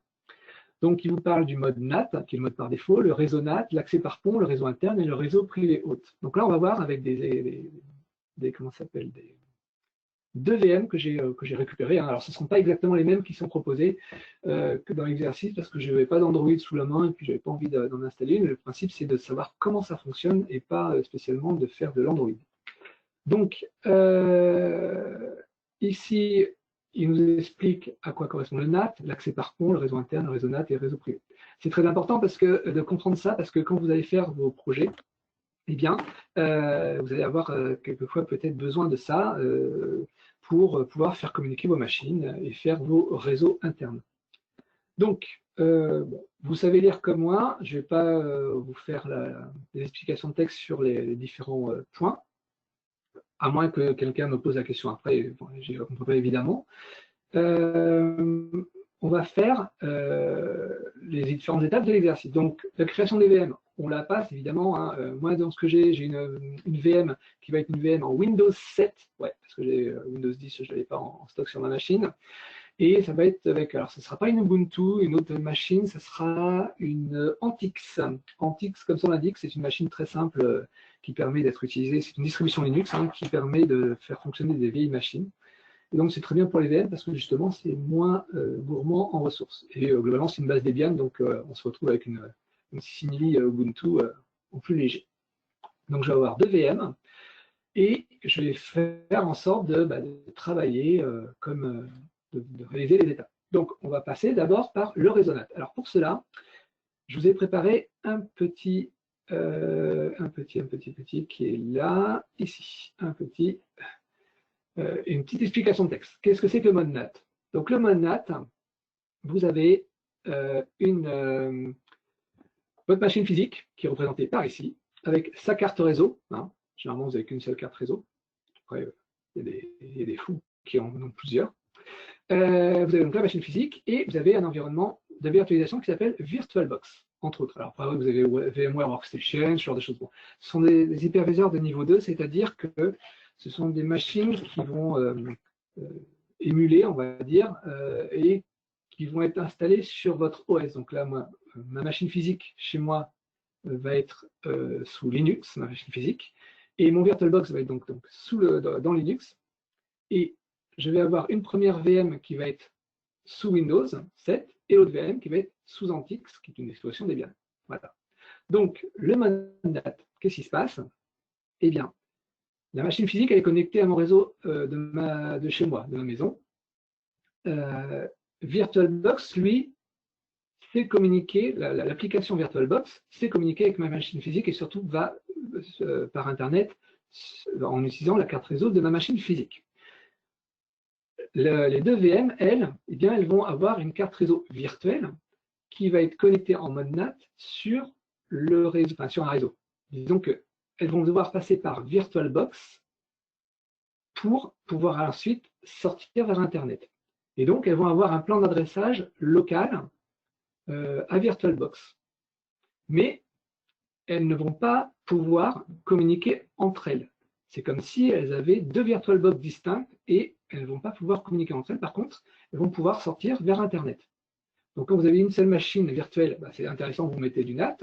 Donc, il vous parle du mode NAT, qui est le mode par défaut, le réseau NAT, l'accès par pont, le réseau interne et le réseau privé hôte. Donc là, on va voir avec comment ça s'appelle, deux VM que j'ai récupérés. Hein. Alors, ce ne seront pas exactement les mêmes qui sont proposés que dans l'exercice parce que je n'avais pas d'Android sous la main et puis je n'avais pas envie d'en installer une. Le principe, c'est de savoir comment ça fonctionne et pas spécialement de faire de l'Android. Donc, ici, il nous explique à quoi correspond le NAT, l'accès par pont, le réseau interne, le réseau NAT et le réseau privé. C'est très important de comprendre ça parce que quand vous allez faire vos projets, eh bien, vous allez avoir quelquefois peut-être besoin de ça pour pouvoir faire communiquer vos machines et faire vos réseaux internes. Donc, bon, vous savez lire comme moi, je ne vais pas vous faire des explications de texte sur les différents points, à moins que quelqu'un me pose la question après, bon, je ne comprends pas évidemment. On va faire les différentes étapes de l'exercice. Donc, la création des VM, on la passe évidemment. Hein, moi, dans ce que j'ai une VM qui va être une VM en Windows 7, ouais, parce que j'ai Windows 10, je ne l'avais pas en stock sur ma machine. Et ça va être avec, alors ce ne sera pas une Ubuntu, une autre machine, ce sera une Antix. Antix, comme son l'indique, c'est une machine très simple qui permet d'être utilisée, c'est une distribution Linux hein, qui permet de faire fonctionner des vieilles machines. Et donc c'est très bien pour les VM parce que justement c'est moins gourmand en ressources. Et globalement c'est une base Debian, donc on se retrouve avec une simili Ubuntu en plus léger. Donc je vais avoir deux VM et je vais faire en sorte de travailler de réaliser les étapes. Donc on va passer d'abord par le réseau NAT. Alors pour cela, je vous ai préparé un petit qui est là, ici, une petite explication de texte. Qu'est-ce que c'est que le mode NAT? Donc le mode NAT, vous avez votre machine physique qui est représentée par ici, avec sa carte réseau. Hein. Généralement, vous n'avez qu'une seule carte réseau. Après, il y a des fous qui en ont plusieurs. Vous avez donc la machine physique et vous avez un environnement de virtualisation qui s'appelle VirtualBox, entre autres. Alors, après, vous avez VMware Workstation, ce genre de choses. Bon. Ce sont des hyperviseurs de niveau 2, c'est-à-dire que ce sont des machines qui vont émuler, on va dire, et qui vont être installées sur votre OS. Donc là, moi, ma machine physique chez moi va être sous Linux, ma machine physique, et mon VirtualBox va être donc dans Linux. Et je vais avoir une première VM qui va être sous Windows 7 et l'autre VM qui va être sous Antix, qui est une exploitation Debian. Voilà. Donc, le mandat, qu'est-ce qui se passe? Eh bien, la machine physique, elle est connectée à mon réseau de chez moi, de ma maison. VirtualBox, lui, sait communiquer, l'application VirtualBox sait communiquer avec ma machine physique et surtout va par Internet en utilisant la carte réseau de ma machine physique. Les deux VM, elles, eh bien, elles vont avoir une carte réseau virtuelle qui va être connectée en mode NAT sur le réseau, enfin, sur un réseau. Disons qu'elles vont devoir passer par VirtualBox pour pouvoir ensuite sortir vers Internet. Et donc, elles vont avoir un plan d'adressage local à VirtualBox. Mais elles ne vont pas pouvoir communiquer entre elles. C'est comme si elles avaient deux VirtualBox distinctes et elles ne vont pas pouvoir communiquer entre elles. Par contre, elles vont pouvoir sortir vers Internet. Donc, quand vous avez une seule machine virtuelle, c'est intéressant, vous mettez du NAT.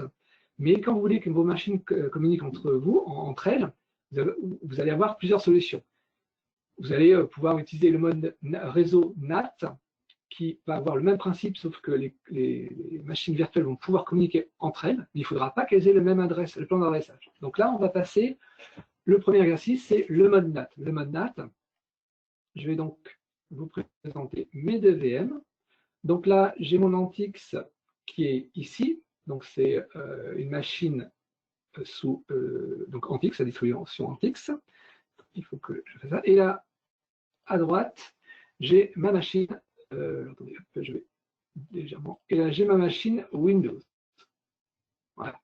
Mais quand vous voulez que vos machines communiquent entre elles, vous allez avoir plusieurs solutions. Vous allez pouvoir utiliser le mode réseau NAT qui va avoir le même principe, sauf que les machines virtuelles vont pouvoir communiquer entre elles, mais il ne faudra pas qu'elles aient le même le plan d'adressage. Donc là, on va passer, le premier exercice, c'est le mode NAT. Le mode NAT, je vais donc vous présenter mes deux VM. Donc là, j'ai mon Antix qui est ici, donc c'est une machine sous donc Antix, la distribution Antix. Il faut que je fasse ça. Et là, à droite, j'ai ma machine. Attendez, je vais légèrement. Et là, j'ai ma machine Windows. Voilà.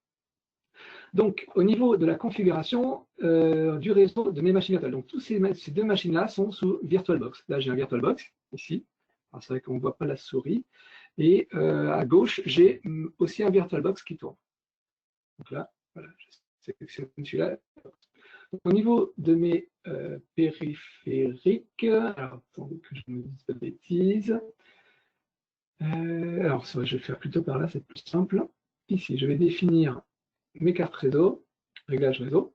Donc, au niveau de la configuration du réseau de mes machines virtuelles, donc toutes ces deux machines-là sont sous VirtualBox. Là, j'ai un VirtualBox, ici. C'est vrai qu'on ne voit pas la souris. Et à gauche, j'ai aussi un VirtualBox qui tourne. Donc là, voilà, je sélectionne celui-là. Au niveau de mes périphériques, alors attendez que je ne me dise pas de bêtises. Alors, je vais le faire plutôt par là, c'est plus simple. Ici, je vais définir mes cartes réseau, réglage réseau.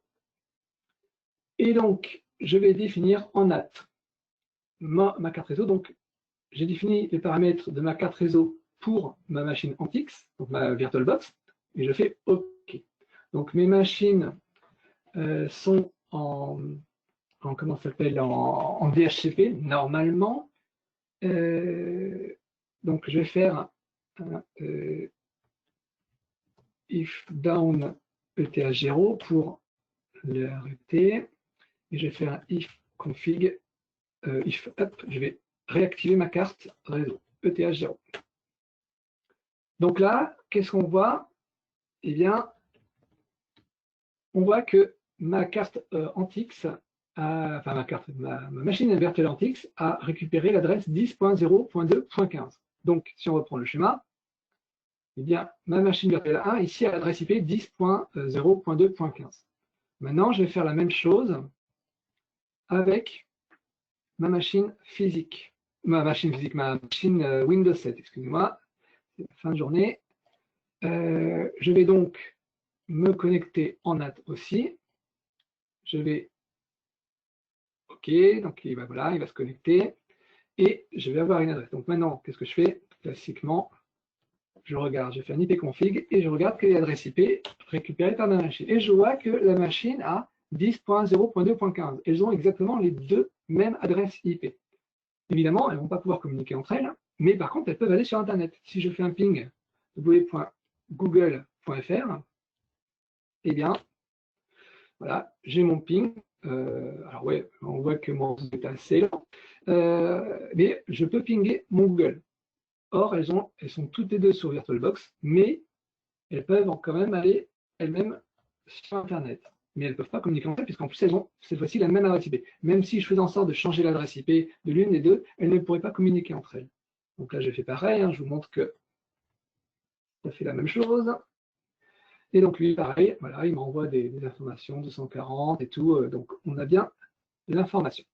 Et donc, je vais définir en NAT. ma carte réseau. Donc, j'ai défini les paramètres de ma carte réseau pour ma machine Antix, donc ma VirtualBox, et je fais OK. Donc, mes machines sont comment ça s'appelle, en DHCP, normalement. Donc, je vais faire un if down ETH0 pour le arrêter. Et je vais faire un if config, if up, je vais réactiver ma carte réseau, ETH0. Donc là, qu'est-ce qu'on voit? Eh bien, on voit que ma carte Antix, enfin ma machine virtuelle Antix a récupéré l'adresse 10.0.2.15. Donc, si on reprend le schéma, eh bien, ma machine virtuelle 1, ici, a l'adresse IP 10.0.2.15. Maintenant, je vais faire la même chose avec ma machine physique. Ma machine Windows 7, excusez-moi, c'est la fin de journée. Je vais donc me connecter en NAT aussi. Je vais OK, donc voilà, il va se connecter et je vais avoir une adresse. Donc maintenant, qu'est-ce que je fais? Classiquement, je regarde, je fais un ipconfig et je regarde quelle est l'adresse IP récupérée par ma machine. Et je vois que la machine a 10.0.2.15. Elles ont exactement les deux mêmes adresses IP. Évidemment, elles ne vont pas pouvoir communiquer entre elles, mais par contre, elles peuvent aller sur Internet. Si je fais un ping www.google.fr, eh bien, voilà, j'ai mon ping. Alors ouais, on voit que mon réseau est assez lent, mais je peux pinguer mon Google. Or, elles sont toutes les deux sur VirtualBox, mais elles peuvent quand même aller elles-mêmes sur Internet. Mais elles ne peuvent pas communiquer entre elles, puisqu'en plus, elles ont cette fois-ci la même adresse IP. Même si je faisais en sorte de changer l'adresse IP de l'une des deux, elles ne pourraient pas communiquer entre elles. Donc là, je fais pareil, hein, je vous montre que ça fait la même chose. Et donc lui, pareil, voilà, il m'envoie des informations, 240 et tout, donc on a bien l'information.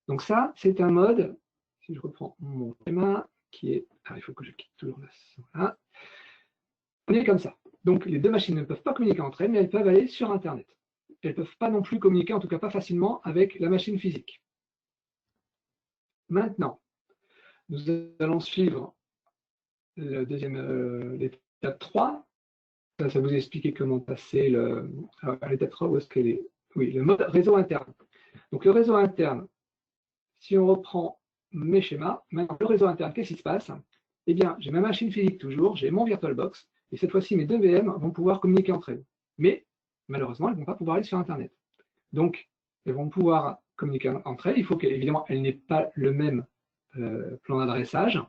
Donc ça, c'est un mode, si je reprends mon schéma, qui est, alors il faut que je quitte toujours là, voilà. On est comme ça. Donc les deux machines ne peuvent pas communiquer entre elles, mais elles peuvent aller sur Internet. Elles ne peuvent pas non plus communiquer, en tout cas pas facilement, avec la machine physique. Maintenant, nous allons suivre le deuxième, l'étape 3. Ça vous expliquer comment passer à l'étape 3, où est-ce qu'elle est? Oui, le mode réseau interne. Donc le réseau interne, si on reprend mes schémas, maintenant le réseau interne, qu'est-ce qui se passe? Eh bien, j'ai ma machine physique toujours, j'ai mon VirtualBox, et cette fois-ci, mes deux VM vont pouvoir communiquer entre elles. Mais malheureusement, elles ne vont pas pouvoir aller sur Internet. Donc, elles vont pouvoir communiquer entre elles. Il faut qu'évidemment, elles n'aient pas le même plan d'adressage.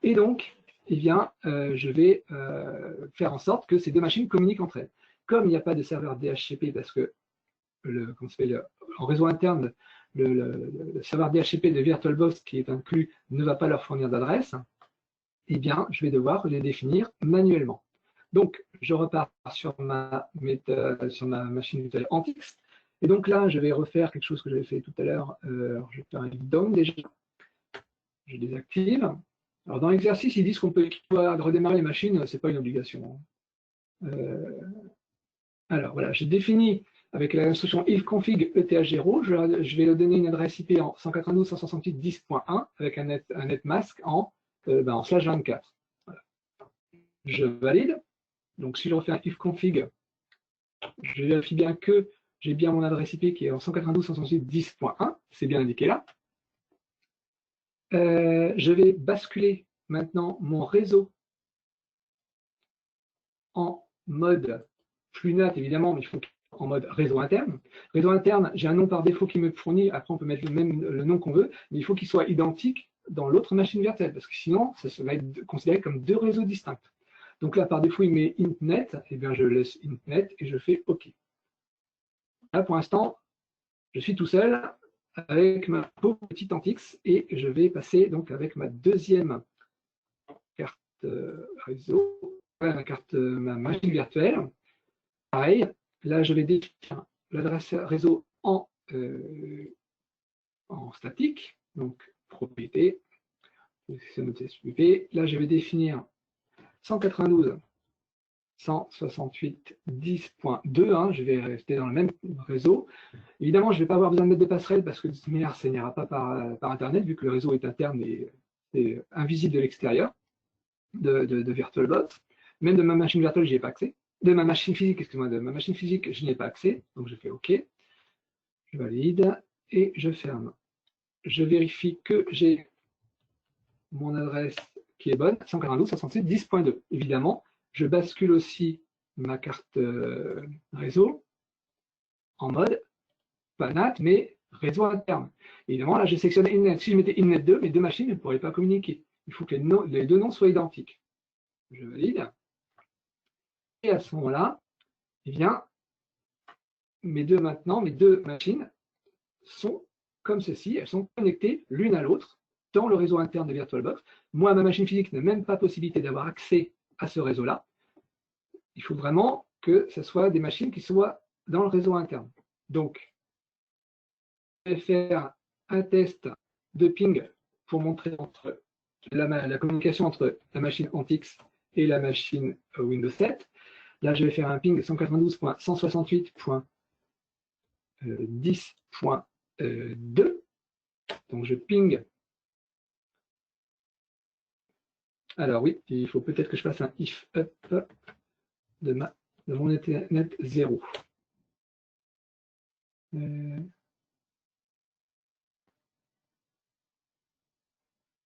Et donc, eh bien, je vais faire en sorte que ces deux machines communiquent entre elles. Comme il n'y a pas de serveur DHCP, parce que en réseau interne, le serveur DHCP de VirtualBox qui est inclus ne va pas leur fournir d'adresse, eh bien, je vais devoir les définir manuellement. Donc, je repars sur ma machine virtuelle Antix. Et donc là, je vais refaire quelque chose que j'avais fait tout à l'heure. Je vais faire un down déjà. Je désactive. Alors, dans l'exercice, ils disent qu'on peut redémarrer les machines, ce n'est pas une obligation. Alors, voilà, j'ai défini avec l'instruction ifconfig ETH0, je vais leur donner une adresse IP en 192.168.10.1 avec un netmask en /24. Voilà. Je valide. Donc, si je refais un ifconfig, je vérifie bien que j'ai bien mon adresse IP qui est en 192.168.10.1. C'est bien indiqué là. Je vais basculer maintenant mon réseau en mode FluNAT, évidemment, mais il faut en mode réseau interne. Réseau interne, j'ai un nom par défaut qui me fournit. Après, on peut mettre le nom qu'on veut, mais il faut qu'il soit identique dans l'autre machine virtuelle, parce que sinon, ça va être considéré comme deux réseaux distincts. Donc là, par défaut, il met intnet, et bien je laisse intnet et je fais OK. Là, pour l'instant, je suis tout seul avec ma petite Antix et je vais passer donc avec ma deuxième carte réseau, ma machine virtuelle. Pareil, là, je vais définir l'adresse réseau en statique, donc propriété. Là, je vais définir 192 168.10.2, hein, je vais rester dans le même réseau. Évidemment, je ne vais pas avoir besoin de mettre de passerelle parce que de toute manière, ça n'ira pas par Internet, vu que le réseau est interne et invisible de l'extérieur de VirtualBox. Même de ma machine virtuelle, je n'y ai pas accès. De ma machine physique, excusez-moi, de ma machine physique, je n'y ai pas accès. Donc je fais OK, je valide et je ferme. Je vérifie que j'ai mon adresse qui est bonne, 192.168.10.2. Évidemment, je bascule aussi ma carte réseau en mode pas NAT, mais réseau interne. Évidemment, là, j'ai sélectionné INNET. Si je mettais INNET 2, mes deux machines ne pourraient pas communiquer. Il faut que les deux noms soient identiques. Je valide. Et à ce moment-là, eh bien, mes deux machines sont comme ceci. Elles sont connectées l'une à l'autre dans le réseau interne de VirtualBox. Moi, ma machine physique n'a même pas possibilité d'avoir accès à ce réseau-là. Il faut vraiment que ce soit des machines qui soient dans le réseau interne. Donc, je vais faire un test de ping pour montrer la communication entre la machine Antix et la machine Windows 7. Là, je vais faire un ping 192.168.10.2. Donc, je ping. Alors oui, il faut peut-être que je fasse un if up de mon Ethernet 0.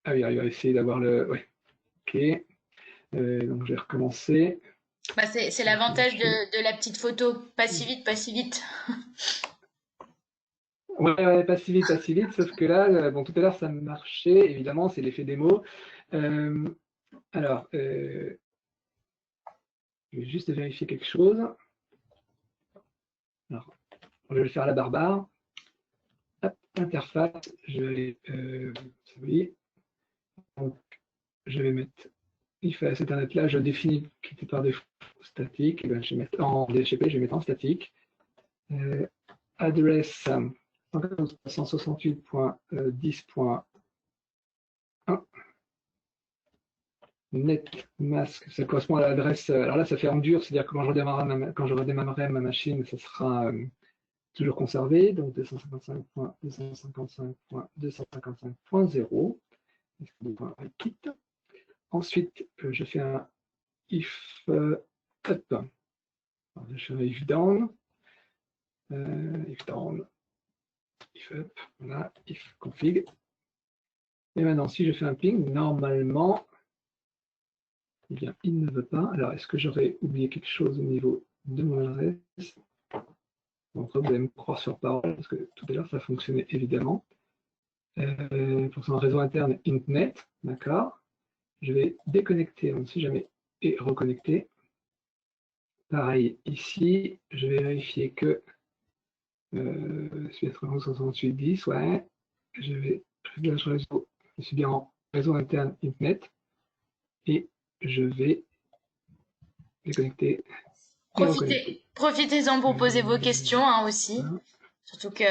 Ah oui, il va essayer d'avoir le... Ouais. OK. Donc, je vais recommencer. Bah c'est l'avantage de la petite photo. Pas si vite, pas si vite. Ouais, pas si vite, sauf que là, bon, tout à l'heure, ça marchait, évidemment, c'est l'effet démo. Alors, je vais juste vérifier quelque chose. Alors, je vais le faire à la barbare. Hop, interface, je vais aller, oui. Donc, je vais mettre, il fait cet internet-là, je définis qui était par défaut statique, et ben, je vais mettre en DHCP, je vais mettre en statique. Adresse 168.10.1. NetMask, ça correspond à l'adresse. Alors là, ça fait en dur, c'est-à-dire que quand je redémarrerai ma machine, ça sera toujours conservé. Donc 255.255.255.0. Ensuite, je fais un if up. Alors, je fais un if down. If down. If up. Voilà. If config. Et maintenant, si je fais un ping, normalement, eh bien, il ne veut pas. Alors, est-ce que j'aurais oublié quelque chose au niveau de mon adresse? Donc, vous allez me croire sur parole, parce que tout à l'heure, ça fonctionnait évidemment. Pour son réseau interne Intnet, d'accord. Je vais déconnecter, donc si jamais, et reconnecter. Pareil, ici, je vais vérifier que celui 6810, ouais. Je vais réseau, je suis bien en réseau interne Intnet, et je vais déconnecter. Profitez-en pour poser vos questions hein, aussi. Surtout que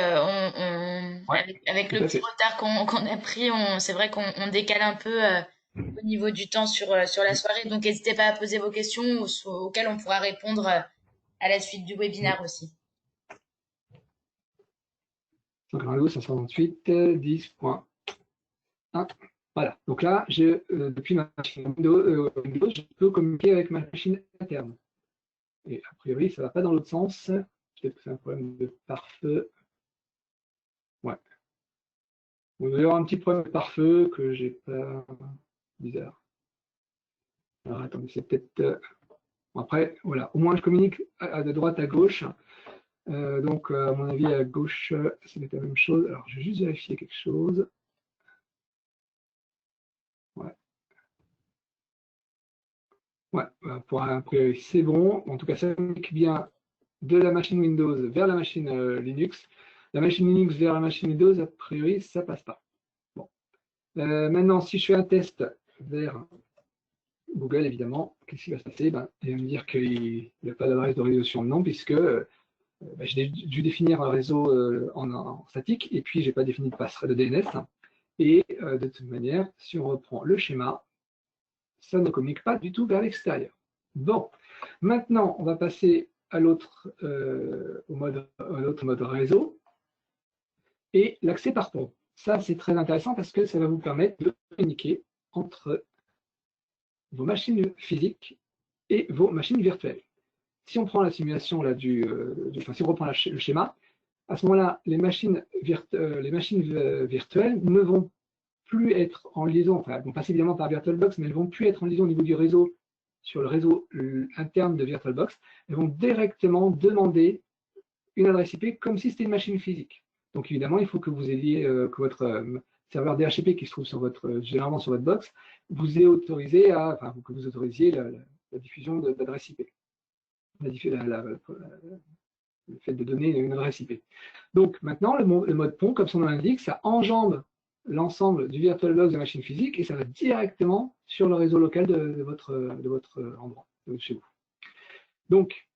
avec le petit retard qu'on a pris, c'est vrai qu'on décale un peu au niveau du temps sur la soirée. Donc n'hésitez pas à poser vos questions auxquelles on pourra répondre à la suite du webinaire aussi. 168, 10.1. Voilà. Donc là, depuis ma machine Windows, je peux communiquer avec ma machine interne. Et a priori, ça ne va pas dans l'autre sens. Peut-être que c'est un problème de pare-feu. Ouais. Il doit y avoir un petit problème de pare-feu que j'ai pas. Bizarre. Alors attendez, c'est peut-être. Après, voilà. Au moins, je communique de droite à gauche. Donc, à mon avis, à gauche, ça va être la même chose. Alors, je vais juste vérifier quelque chose. Ouais. Ouais, pour un priori, c'est bon. En tout cas, ça communique bien de la machine Windows vers la machine Linux. La machine Linux vers la machine Windows, a priori, ça passe pas. Bon. Maintenant, si je fais un test vers Google, évidemment, qu'est-ce qui va se passer? Il va me dire qu'il n'y a pas d'adresse de résolution de nom, puisque j'ai dû définir un réseau en statique, et puis je n'ai pas défini de passerelle de DNS. Et de toute manière, si on reprend le schéma, ça ne communique pas du tout vers l'extérieur. Bon, Maintenant, on va passer à l'autre mode réseau et l'accès par pont. Ça, c'est très intéressant parce que ça va vous permettre de communiquer entre vos machines physiques et vos machines virtuelles. Si on prend la simulation là, si on reprend le schéma, à ce moment-là, les machines virtuelles ne vont plus être en liaison, enfin, elles vont passer évidemment par VirtualBox, mais elles ne vont plus être en liaison au niveau du réseau, sur le réseau interne de VirtualBox. Elles vont directement demander une adresse IP comme si c'était une machine physique. Donc évidemment, il faut que vous ayez, que votre serveur DHCP qui se trouve généralement sur votre box, vous ait autorisé que vous autorisiez la diffusion d'adresse IP. Le fait de donner une adresse IP. Donc maintenant, le mode pont, comme son nom l'indique, ça enjambe l'ensemble du VirtualBox de machine physique et ça va directement sur le réseau local de votre endroit, de chez vous. Donc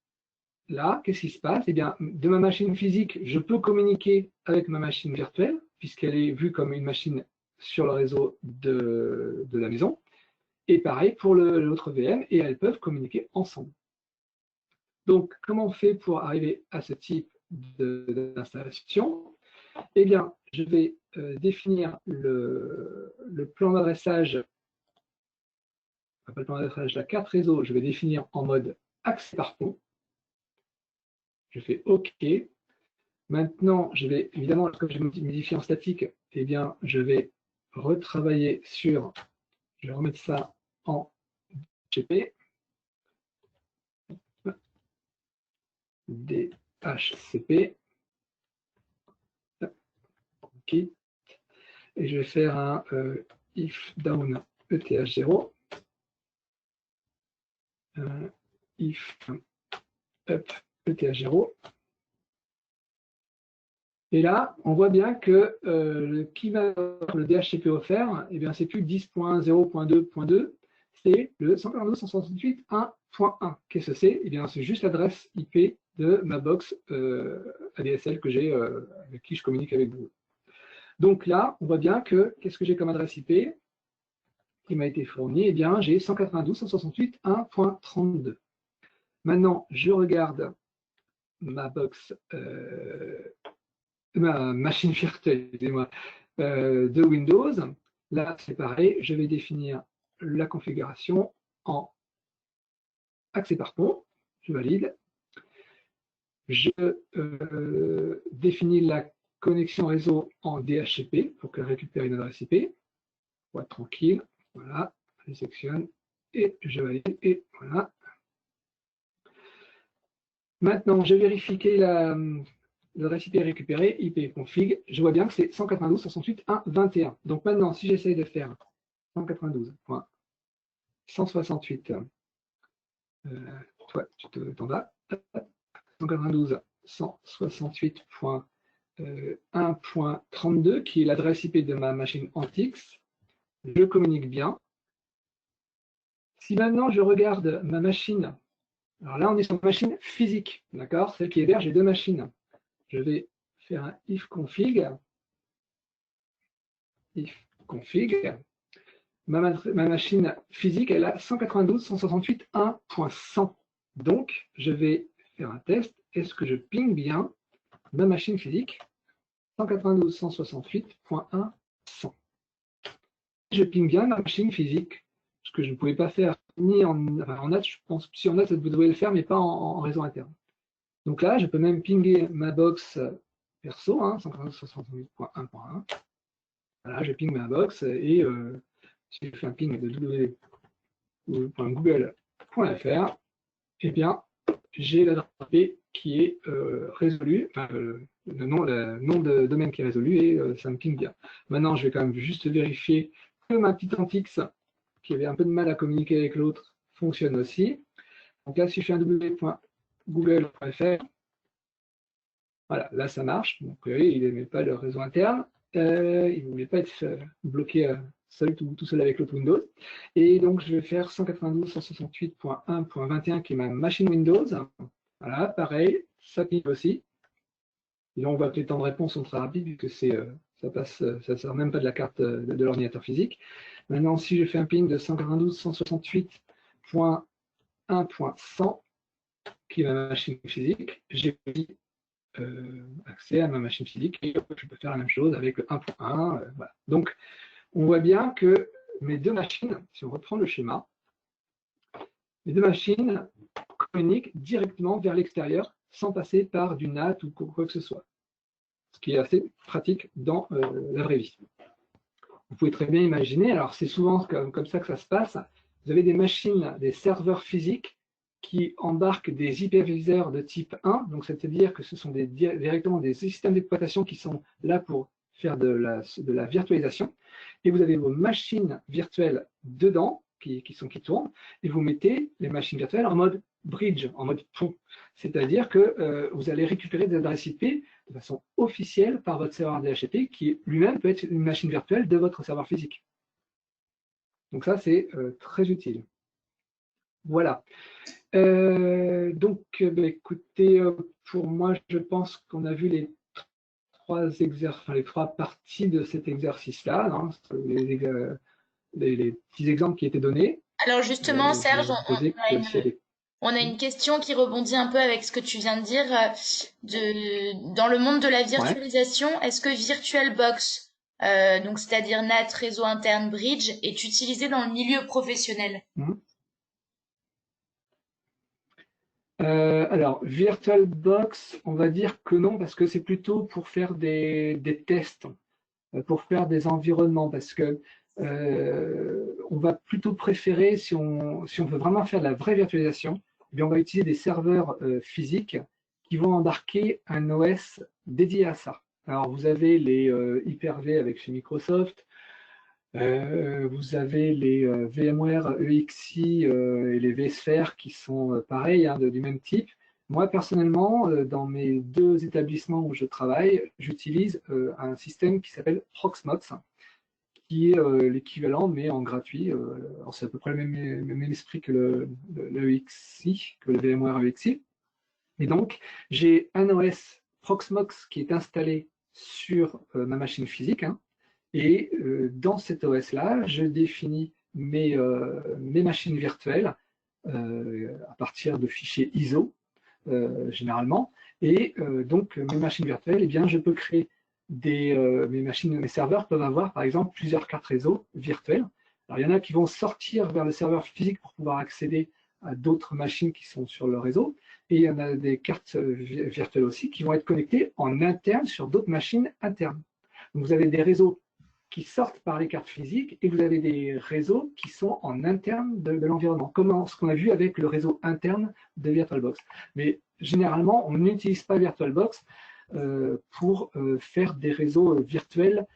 là, qu'est-ce qui se passe? Eh bien, de ma machine physique, je peux communiquer avec ma machine virtuelle, puisqu'elle est vue comme une machine sur le réseau de la maison. Et pareil pour l'autre VM, et elles peuvent communiquer ensemble. Donc, comment on fait pour arriver à ce type d'installation? Eh bien, je vais définir le plan d'adressage, pas le plan d'adressage, la carte réseau, je vais définir en mode accès par pont. Je fais OK. Maintenant, je vais, évidemment, comme je modifie en statique, eh bien, je vais retravailler sur, je vais remettre ça en DHCP. DHCP. OK. Et je vais faire un if down ETH0. If up ETH0. Et là, on voit bien que le DHCP offert, eh bien, c'est plus 10.0.2.2, c'est le 142.168.1.1. Qu'est-ce que c'est? Eh bien, c'est juste l'adresse IP de ma box ADSL que j'ai, avec qui je communique avec vous. Donc là, on voit bien que, qu'est-ce que j'ai comme adresse IP qui m'a été fournie? Eh bien, j'ai 192.168.1.32. Maintenant, je regarde ma box, ma machine virtuelle, excusez-moi, de Windows. Là, c'est pareil, je vais définir la configuration en accès par pont. Je valide. Je définis la connexion réseau en DHCP pour qu'elle récupère une adresse IP. Pour être tranquille. Voilà, je sélectionne et je valide. Et voilà. Maintenant, je vérifie que l'adresse IP récupérée, IP config, je vois bien que c'est 192.168.1.21. Donc maintenant, si j'essaye de faire 192.168, toi, tu t'en vas, 192.168.1.32, qui est l'adresse IP de ma machine Antix, je communique bien. Si maintenant je regarde ma machine, alors là on est sur ma machine physique, d'accord, celle qui héberge les deux machines. Je vais faire un if config. Ma machine physique, elle a 192.168.1.100. Donc, je vais faire un test. Est-ce que je ping bien ma machine physique 192.168.1.100? Je ping bien ma machine physique, ce que je ne pouvais pas faire ni en NAT, je pense, si en NAT, vous devez le faire, mais pas en réseau interne. Donc là, je peux même pinguer ma box perso, 192.168.1.1. Voilà, je ping ma box et si je fais un ping de www.google.fr, eh bien, j'ai l'adresse IP qui est résolue, enfin, le nom de domaine qui est résolu et ça me ping bien. Maintenant, je vais quand même juste vérifier que ma petite Antix, qui avait un peu de mal à communiquer avec l'autre, fonctionne aussi. Donc là, si je fais un www.google.fr, voilà, là ça marche. Donc vous voyez, il n'aimait pas le réseau interne. Il ne voulait pas être bloqué tout seul avec l'autre Windows. Et donc je vais faire 192.168.1.21 qui est ma machine Windows. Voilà, pareil, ça ping aussi. Et là on voit que les temps de réponse sont très rapides puisque ça ne sert même pas de la carte de l'ordinateur physique. Maintenant, si je fais un ping de 192.168.1.22, 1.100 qui est ma machine physique. J'ai accès à ma machine physique et je peux faire la même chose avec le 1.1. Voilà. Donc, on voit bien que mes deux machines, si on reprend le schéma, les deux machines communiquent directement vers l'extérieur sans passer par du NAT ou quoi que ce soit, ce qui est assez pratique dans la vraie vie. Vous pouvez très bien imaginer, alors c'est souvent comme ça que ça se passe, vous avez des machines, des serveurs physiques qui embarquent des hyperviseurs de type 1, donc c'est-à-dire que ce sont directement des systèmes d'exploitation qui sont là pour faire de la virtualisation, et vous avez vos machines virtuelles dedans, qui tournent, et vous mettez les machines virtuelles en mode bridge, en mode pont, c'est-à-dire que vous allez récupérer des adresses IP de façon officielle par votre serveur DHCP, qui lui-même peut être une machine virtuelle de votre serveur physique. Donc ça, c'est très utile. Voilà. Donc, écoutez, pour moi, je pense qu'on a vu les trois parties de cet exercice-là, hein, les petits exemples qui étaient donnés. Alors justement, Serge, on a des... une question qui rebondit un peu avec ce que tu viens de dire. Dans le monde de la virtualisation, est-ce que VirtualBox, donc c'est-à-dire NAT, réseau interne, bridge, est utilisé dans le milieu professionnel? Alors, VirtualBox, on va dire que non, parce que c'est plutôt pour faire des tests, pour faire des environnements, parce que on va plutôt préférer, si on veut vraiment faire de la vraie virtualisation, eh bien on va utiliser des serveurs physiques qui vont embarquer un OS dédié à ça. Alors, vous avez les Hyper-V avec chez Microsoft, vous avez les VMware EXI et les vSphere qui sont pareils, hein, du même type. Moi, personnellement, dans mes deux établissements où je travaille, j'utilise un système qui s'appelle Proxmox, qui est l'équivalent, mais en gratuit. C'est à peu près le même esprit que le EXI, que le VMware EXI. Et donc, j'ai un OS Proxmox qui est installé sur ma machine physique, hein, et dans cet OS-là, je définis mes machines virtuelles à partir de fichiers ISO, généralement. Et donc, mes machines virtuelles, eh bien, je peux créer mes serveurs peuvent avoir, par exemple, plusieurs cartes réseau virtuelles. Alors, il y en a qui vont sortir vers le serveur physique pour pouvoir accéder à d'autres machines qui sont sur le réseau. Et il y en a des cartes virtuelles aussi qui vont être connectées en interne sur d'autres machines internes. Donc, vous avez des réseaux qui sortent par les cartes physiques et vous avez des réseaux qui sont en interne de l'environnement, comme ce qu'on a vu avec le réseau interne de VirtualBox. Mais généralement, on n'utilise pas VirtualBox pour faire des réseaux virtuels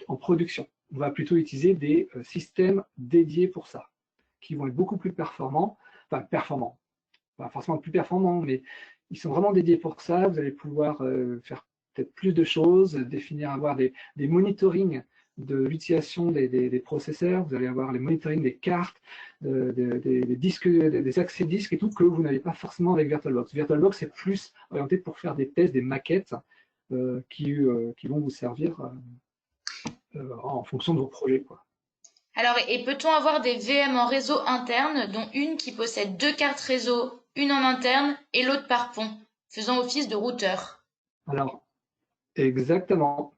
en production. On va plutôt utiliser des systèmes dédiés pour ça, qui vont être beaucoup plus performants, pas forcément plus performants, mais ils sont vraiment dédiés pour ça. Vous allez pouvoir faire peut-être plus de choses, avoir des monitoring de l'utilisation des processeurs, vous allez avoir les monitoring des cartes, des disques, des accès disques et tout, que vous n'avez pas forcément avec VirtualBox. VirtualBox est plus orienté pour faire des tests, des maquettes qui vont vous servir en fonction de vos projets, quoi. Alors, et peut-on avoir des VM en réseau interne, dont une qui possède deux cartes réseau, une en interne et l'autre par pont, faisant office de routeur? Alors, exactement,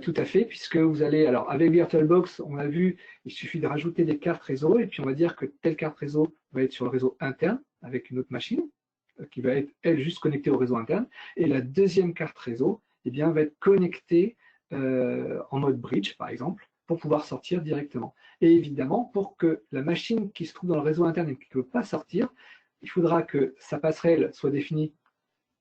tout à fait, puisque vous allez, alors avec VirtualBox, on a vu, il suffit de rajouter des cartes réseau, et puis on va dire que telle carte réseau va être sur le réseau interne, avec une autre machine, qui va être, elle, juste connectée au réseau interne, et la deuxième carte réseau, eh bien, va être connectée en mode bridge, par exemple, pour pouvoir sortir directement. Et évidemment, pour que la machine qui se trouve dans le réseau interne et qui ne peut pas sortir, il faudra que sa passerelle soit définie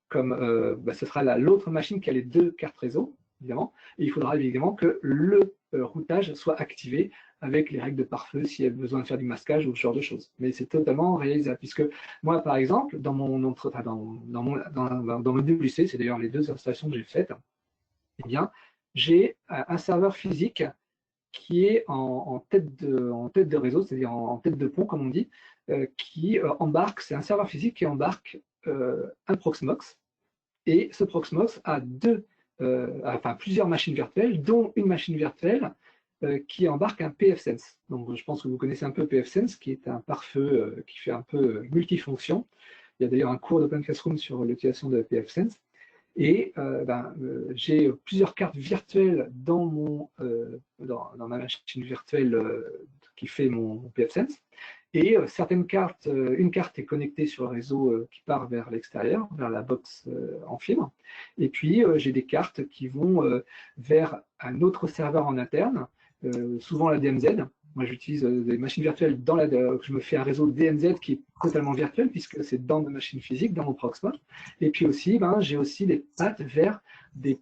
comme ce sera l'autre machine qui a les deux cartes réseau, évidemment, et il faudra évidemment que le routage soit activé avec les règles de pare-feu s'il y a besoin de faire du masquage ou ce genre de choses. Mais c'est totalement réalisable, puisque moi, par exemple, dans mon WC, c'est d'ailleurs les deux installations que j'ai faites, eh bien, j'ai un serveur physique qui est en tête de réseau, c'est-à-dire en tête de pont, comme on dit, qui embarque, c'est un serveur physique qui embarque un Proxmox, et ce Proxmox a plusieurs machines virtuelles, dont une machine virtuelle qui embarque un pfSense. Donc, je pense que vous connaissez un peu pfSense, qui est un pare-feu qui fait un peu multifonction. Il y a d'ailleurs un cours d'Open Classroom sur l'utilisation de pfSense. Et j'ai plusieurs cartes virtuelles dans ma machine virtuelle qui fait mon pfSense. Et certaines cartes, une carte est connectée sur le réseau qui part vers l'extérieur, vers la box en fibre. Et puis, j'ai des cartes qui vont vers un autre serveur en interne, souvent la DMZ. Moi, j'utilise des machines virtuelles je me fais un réseau DMZ qui est totalement virtuel puisque c'est dans ma machine physique, dans mon Proxmox. Et puis aussi, j'ai aussi des pattes vers des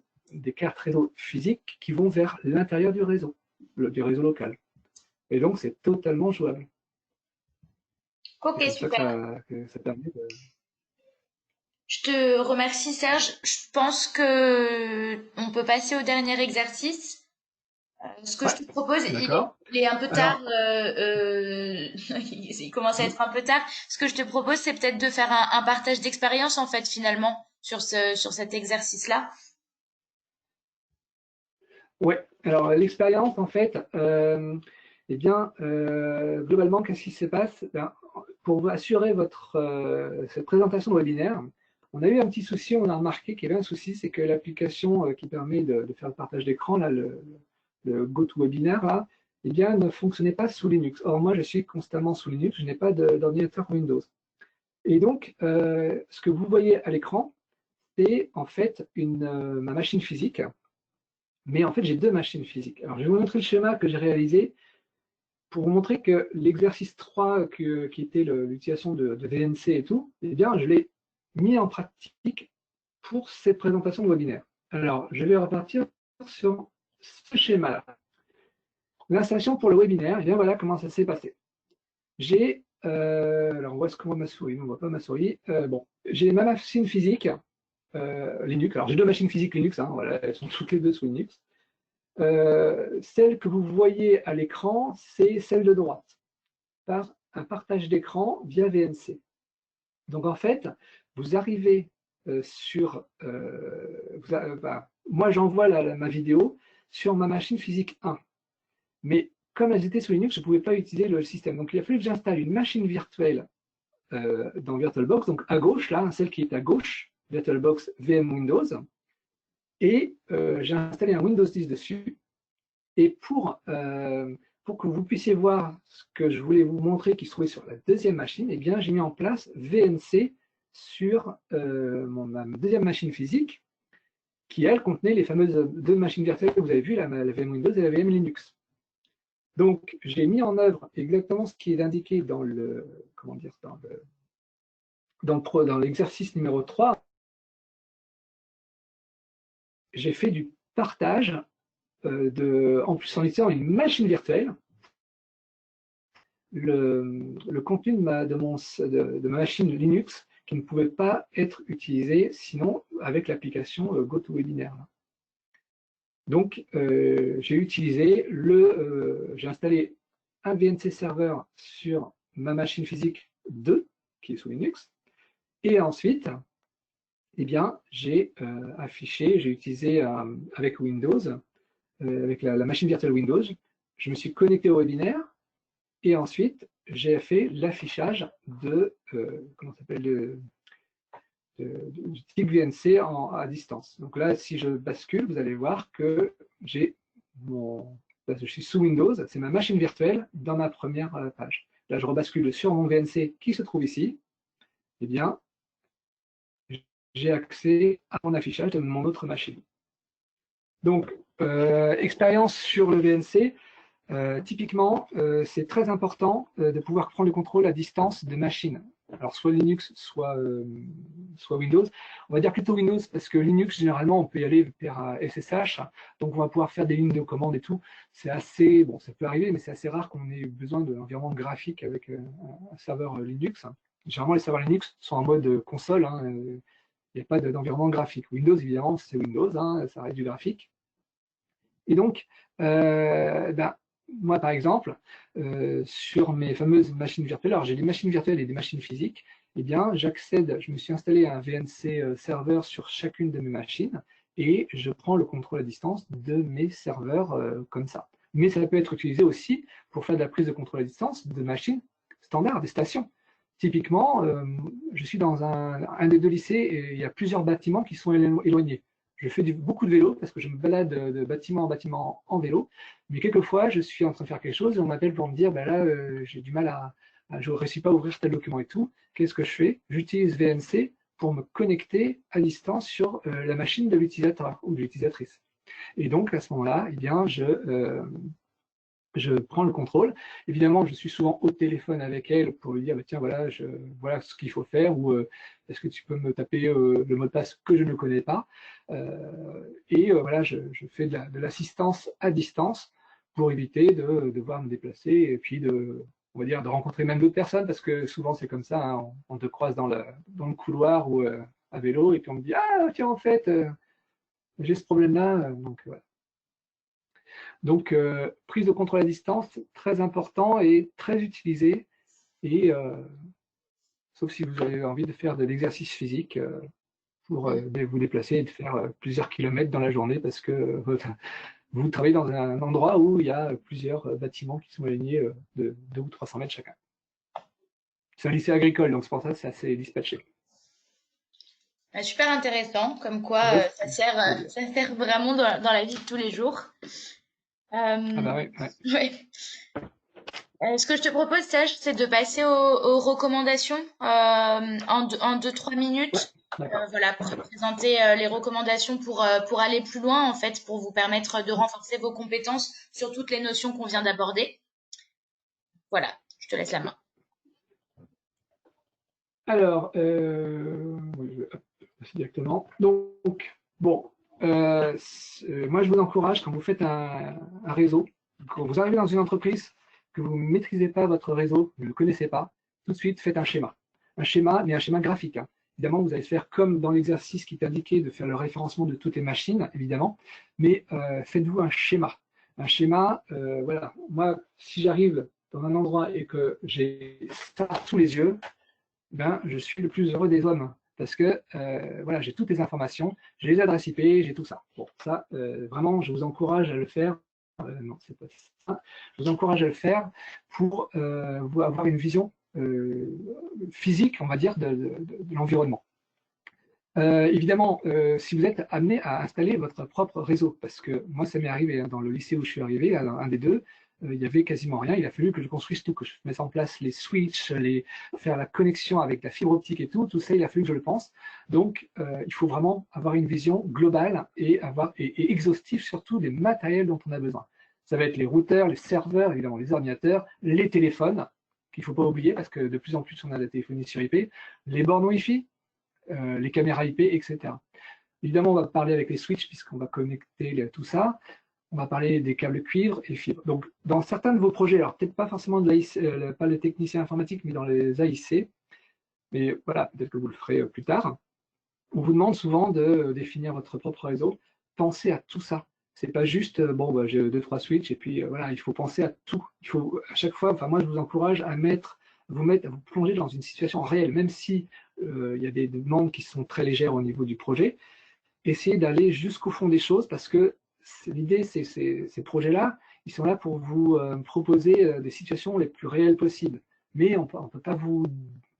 cartes réseau physiques qui vont vers l'intérieur du réseau local. Et donc, c'est totalement jouable. Ok, super. Ça permet de... Je te remercie, Serge. Je pense que on peut passer au dernier exercice. Ce que je te propose, il est un peu tard. Il commence à être un peu tard. Ce que je te propose, c'est peut-être de faire un partage d'expérience, en fait, finalement, sur cet exercice-là. Ouais. Alors, l'expérience, en fait, globalement, qu'est-ce qui se passe? Pour assurer cette présentation de webinaire, on a eu un petit souci, on a remarqué qu'il y avait un souci, c'est que l'application qui permet de faire le partage d'écran, là, le GoToWebinar, là, ne fonctionnait pas sous Linux. Or, moi, je suis constamment sous Linux, je n'ai pas d'ordinateur Windows. Et donc, ce que vous voyez à l'écran, c'est en fait ma machine physique. Mais en fait, j'ai deux machines physiques. Alors, je vais vous montrer le schéma que j'ai réalisé pour vous montrer que l'exercice 3, qui était l'utilisation de VNC et tout, je l'ai mis en pratique pour cette présentation de webinaire. Alors, je vais repartir sur ce schéma-là. L'installation pour le webinaire, voilà comment ça s'est passé. Alors, on voit ce qu'on voit ma souris, on ne voit pas ma souris. J'ai ma machine physique, Linux. Alors, j'ai deux machines physiques Linux, voilà, elles sont toutes les deux sous Linux. Celle que vous voyez à l'écran, c'est celle de droite, par un partage d'écran via VNC. Donc en fait, vous arrivez moi j'envoie ma vidéo sur ma machine physique 1. Mais comme elles étaient sous Linux, je ne pouvais pas utiliser le système. Donc il a fallu que j'installe une machine virtuelle dans VirtualBox, donc à gauche, là, celle qui est à gauche, VirtualBox VM Windows. Et j'ai installé un Windows 10 dessus. Et pour que vous puissiez voir ce que je voulais vous montrer qui se trouvait sur la deuxième machine, j'ai mis en place VNC sur ma deuxième machine physique, qui, elle, contenait les fameuses deux machines virtuelles que vous avez vues, la VM Windows et la VM Linux. Donc, j'ai mis en œuvre exactement ce qui est indiqué dans l'exercice numéro 3. J'ai fait du partage en plus en utilisant une machine virtuelle, le contenu de ma machine Linux qui ne pouvait pas être utilisé sinon avec l'application GoToWebinar. Donc, j'ai installé un VNC serveur sur ma machine physique 2, qui est sous Linux, et ensuite, j'ai utilisé avec Windows, avec la machine virtuelle Windows, je me suis connecté au webinaire, et ensuite, j'ai fait l'affichage du stick VNC à distance. Donc là, si je bascule, vous allez voir que je suis sous Windows, c'est ma machine virtuelle dans ma première page. Là, je rebascule sur mon VNC qui se trouve ici. J'ai accès à mon affichage de mon autre machine. Donc, expérience sur le VNC. Typiquement, c'est très important de pouvoir prendre le contrôle à distance de machines. Alors, soit Linux, soit Windows. On va dire plutôt Windows parce que Linux, généralement, on peut y aller vers SSH. Donc, on va pouvoir faire des lignes de commande et tout. C'est assez, bon, ça peut arriver, mais c'est assez rare qu'on ait besoin d'un environnement graphique avec un serveur Linux. Généralement, les serveurs Linux sont en mode console. Il n'y a pas d'environnement graphique. Windows, évidemment, c'est Windows, ça reste du graphique. Et donc, moi, par exemple, sur mes fameuses machines virtuelles, alors j'ai des machines virtuelles et des machines physiques, je me suis installé un VNC serveur sur chacune de mes machines et je prends le contrôle à distance de mes serveurs comme ça. mais ça peut être utilisé aussi pour faire de la prise de contrôle à distance de machines standards, des stations. Typiquement, je suis dans un des 2 lycées et il y a plusieurs bâtiments qui sont éloignés. Je fais beaucoup de vélo parce que je me balade de bâtiment en bâtiment en vélo, mais quelquefois je suis en train de faire quelque chose et on m'appelle pour me dire ben là j'ai du mal je ne réussis pas à ouvrir tel document et tout. Qu'est-ce que je fais? J'utilise VNC pour me connecter à distance sur la machine de l'utilisateur ou de l'utilisatrice. Et donc à ce moment-là, eh bien, je prends le contrôle. Évidemment, je suis souvent au téléphone avec elle pour lui dire bah, tiens, voilà ce qu'il faut faire, ou est-ce que tu peux me taper le mot de passe que je ne connais pas. Voilà, je fais de l'assistance à distance pour éviter de devoir me déplacer et puis on va dire, de rencontrer même d'autres personnes, parce que souvent c'est comme ça, hein, on te croise dans le couloir ou à vélo et puis on me dit ah tiens en fait j'ai ce problème-là, donc voilà. Donc, prise de contrôle à distance, très important et très utilisé, et sauf si vous avez envie de faire de l'exercice physique pour vous déplacer et de faire plusieurs kilomètres dans la journée parce que vous travaillez dans un endroit où il y a plusieurs bâtiments qui sont alignés de 200 ou 300 mètres chacun. C'est un lycée agricole, donc c'est pour ça que c'est assez dispatché. Super intéressant, comme quoi Ouais, ça sert vraiment dans la vie de tous les jours. ah bah ouais. Ouais. Ce que je te propose, Serge, c'est de passer aux recommandations en 2-3 minutes. Voilà, pour présenter les recommandations pour aller plus loin, en fait, pour vous permettre de renforcer vos compétences sur toutes les notions qu'on vient d'aborder. Voilà, je te laisse la main. Alors, oui, je vais passer directement. Donc, bon, moi je vous encourage quand vous faites un réseau, quand vous arrivez dans une entreprise, que vous ne maîtrisez pas votre réseau, vous ne le connaissez pas, tout de suite faites un schéma. Un schéma, mais un schéma graphique, hein. Évidemment, vous allez faire comme dans l'exercice qui est indiqué de faire le référencement de toutes les machines, évidemment, mais faites-vous un schéma. Un schéma, voilà, moi, si j'arrive dans un endroit et que j'ai ça sous les yeux, ben, je suis le plus heureux des hommes parce que voilà, j'ai toutes les informations, j'ai les adresses IP, j'ai tout ça. Bon, ça, vraiment, je vous encourage à le faire. Non, c'est pas ça. Je vous encourage à le faire pour avoir une vision physique, on va dire, de l'environnement. Évidemment, si vous êtes amené à installer votre propre réseau, parce que moi, ça m'est arrivé dans le lycée où je suis arrivé, un des deux, il n'y avait quasiment rien. Il a fallu que je construise tout, que je mette en place les switches, faire la connexion avec la fibre optique et tout ça, il a fallu que je le pense. Donc, il faut vraiment avoir une vision globale et exhaustive surtout des matériels dont on a besoin. Ça va être les routeurs, les serveurs, évidemment les ordinateurs, les téléphones, qu'il ne faut pas oublier parce que de plus en plus on a de la téléphonie sur IP, les bornes Wi-Fi, les caméras IP, etc. Évidemment, on va parler avec les switches puisqu'on va connecter tout ça. On va parler des câbles cuivre et fibres. Donc, dans certains de vos projets, alors peut-être pas forcément de l'AIC, pas les techniciens informatiques, mais dans les AIC, mais voilà, peut-être que vous le ferez plus tard, on vous demande souvent de définir votre propre réseau. Pensez à tout ça. C'est pas juste, bon, bah, j'ai 2-3 switches et puis voilà, il faut penser à tout. Il faut à chaque fois, enfin moi je vous encourage à vous plonger dans une situation réelle, même si il y a des demandes qui sont très légères au niveau du projet. Essayez d'aller jusqu'au fond des choses parce que l'idée, ces projets-là, ils sont là pour vous proposer des situations les plus réelles possibles. Mais on ne peut pas vous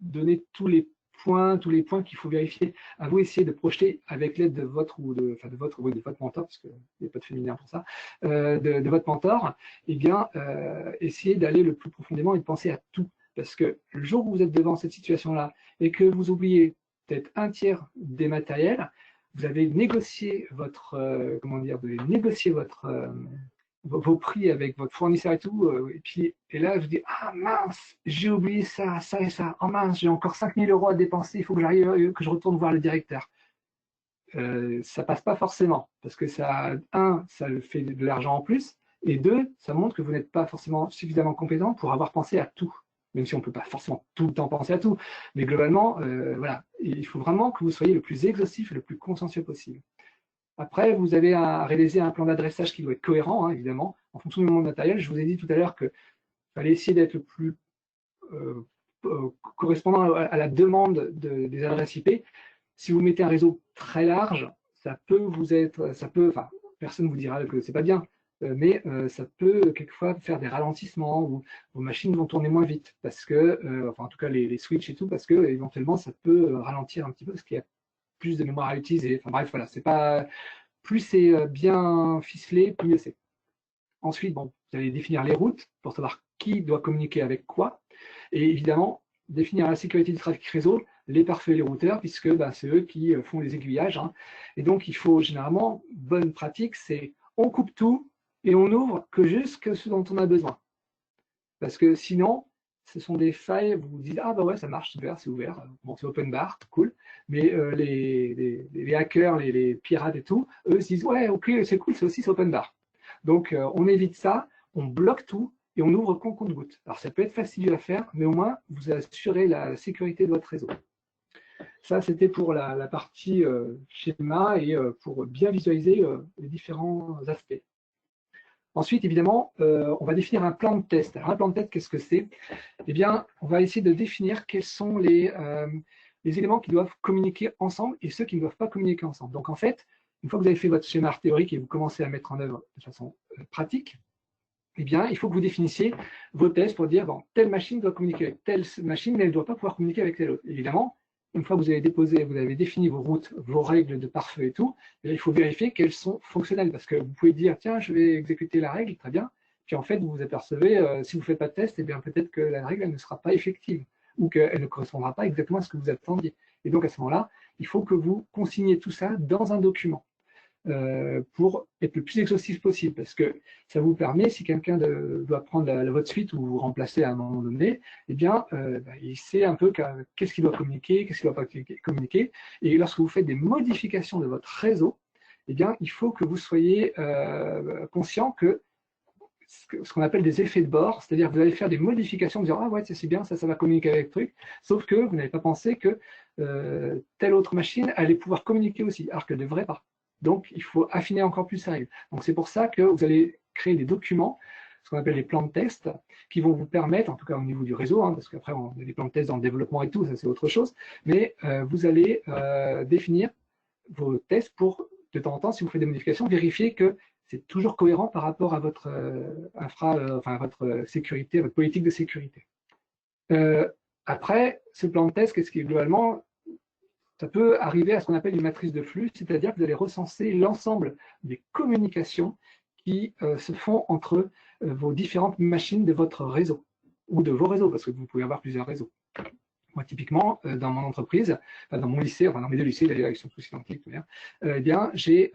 donner tous les points qu'il faut vérifier. À vous essayer de projeter avec l'aide de votre mentor, parce qu'il n'y a pas de féminin pour ça, de votre mentor, eh bien, essayez d'aller le plus profondément et de penser à tout. Parce que le jour où vous êtes devant cette situation-là et que vous oubliez peut-être un tiers des matériels, vous avez négocié votre, vos prix avec votre fournisseur et tout, et là, je dis, ah mince, j'ai oublié ça, ça et ça, oh mince, j'ai encore 5 000 € à dépenser, il faut que j'arrive, que je retourne voir le directeur. Ça passe pas forcément, parce que ça le fait de l'argent en plus, et deux, ça montre que vous n'êtes pas forcément suffisamment compétent pour avoir pensé à tout, même si on ne peut pas forcément tout le temps penser à tout, mais globalement, voilà, il faut vraiment que vous soyez le plus exhaustif et le plus consciencieux possible. Après, vous avez à réaliser un plan d'adressage qui doit être cohérent, hein, évidemment, en fonction du monde matériel. Je vous ai dit tout à l'heure qu'il fallait essayer d'être le plus correspondant à la demande des adresses IP. Si vous mettez un réseau très large, personne ne vous dira que c'est pas bien, mais ça peut quelquefois faire des ralentissements ou vos machines vont tourner moins vite parce que, enfin en tout cas les switches et tout, parce que éventuellement ça peut ralentir un petit peu parce qu'il y a plus de mémoire à utiliser. Enfin bref, voilà, c'est pas, plus c'est bien ficelé, plus mieux c'est. Ensuite, bon, vous allez définir les routes pour savoir qui doit communiquer avec quoi. Et évidemment, définir la sécurité du trafic réseau, les pare-feux et les routeurs, puisque bah, c'est eux qui font les aiguillages. Hein. Et donc, il faut généralement, bonne pratique, c'est on coupe tout et on ouvre que juste ce dont on a besoin. Parce que sinon, ce sont des failles, vous vous dites, ah bah ouais, ça marche, super, c'est ouvert, bon, c'est open bar, cool. Mais les hackers, les pirates et tout, eux se disent, ouais, ok, c'est cool, c'est aussi open bar. Donc, on évite ça, on bloque tout et on ouvre qu'en compte-gouttes. Alors, ça peut être facile à faire, mais au moins, vous assurez la sécurité de votre réseau. Ça, c'était pour la partie schéma et pour bien visualiser les différents aspects. Ensuite, évidemment, on va définir un plan de test. Alors, un plan de test, qu'est-ce que c'est? Eh bien, on va essayer de définir quels sont les éléments qui doivent communiquer ensemble et ceux qui ne doivent pas communiquer ensemble. Donc, en fait, une fois que vous avez fait votre schéma théorique et vous commencez à mettre en œuvre de façon pratique, eh bien, il faut que vous définissiez vos tests pour dire, bon, telle machine doit communiquer avec telle machine, mais elle ne doit pas pouvoir communiquer avec telle autre. Évidemment, une fois que vous avez déposé, vous avez défini vos routes, vos règles de pare-feu et tout, il faut vérifier qu'elles sont fonctionnelles. Parce que vous pouvez dire, tiens, je vais exécuter la règle, très bien. Puis en fait, vous vous apercevez, si vous ne faites pas de test, eh bien peut-être que la règle elle ne sera pas effective ou qu'elle ne correspondra pas exactement à ce que vous attendiez. Et donc à ce moment-là, il faut que vous consigniez tout ça dans un document. Pour être le plus exhaustif possible, parce que ça vous permet, si quelqu'un doit prendre votre suite ou vous remplacer à un moment donné, eh bien, il sait un peu qu'est-ce qu'il doit communiquer, qu'est-ce qu'il ne doit pas communiquer, et lorsque vous faites des modifications de votre réseau, eh bien, il faut que vous soyez conscient que ce qu'on appelle des effets de bord, c'est-à-dire que vous allez faire des modifications, vous dire, ah ouais, c'est bien, ça va communiquer avec le truc, sauf que vous n'avez pas pensé que telle autre machine allait pouvoir communiquer aussi, alors qu'elle ne devrait pas. Donc, il faut affiner encore plus sa règle. Donc, c'est pour ça que vous allez créer des documents, ce qu'on appelle les plans de test, qui vont vous permettre, en tout cas au niveau du réseau, hein, parce qu'après, on a des plans de test dans le développement et tout, ça c'est autre chose, mais vous allez définir vos tests pour, de temps en temps, si vous faites des modifications, vérifier que c'est toujours cohérent par rapport à votre à votre sécurité, à votre politique de sécurité. Après, ce plan de test, qu'est-ce qui est globalement, ça peut arriver à ce qu'on appelle une matrice de flux, c'est-à-dire que vous allez recenser l'ensemble des communications qui se font entre vos différentes machines de votre réseau, ou de vos réseaux, parce que vous pouvez avoir plusieurs réseaux. Moi, typiquement, dans mon entreprise, dans mon lycée, enfin dans mes deux lycées, d'ailleurs, ils sont tous identiques, eh bien, j'ai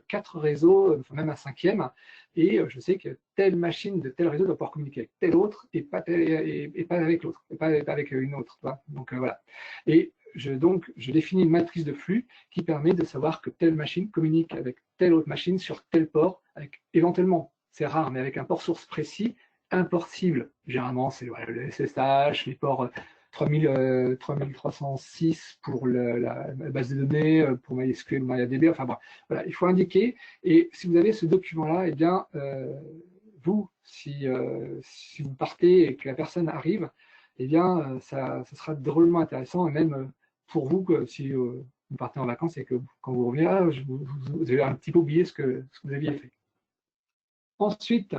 4 réseaux, enfin même un 5e, et je sais que telle machine de tel réseau doit pouvoir communiquer avec telle autre et pas avec l'autre, et pas avec une autre. Donc voilà. Et donc, je définis une matrice de flux qui permet de savoir que telle machine communique avec telle autre machine sur tel port, avec éventuellement, c'est rare, mais avec un port source précis, un port cible. Généralement, c'est le SSH, les ports 3306 pour la base de données, pour MySQL, MariaDB, enfin bon, voilà, il faut indiquer. Et si vous avez ce document-là, eh bien, vous, si vous partez et que la personne arrive, eh bien, ça sera drôlement intéressant, et même pour vous, que si vous partez en vacances et que quand vous revenez, vous avez un petit peu oublié ce que vous aviez fait. Ensuite,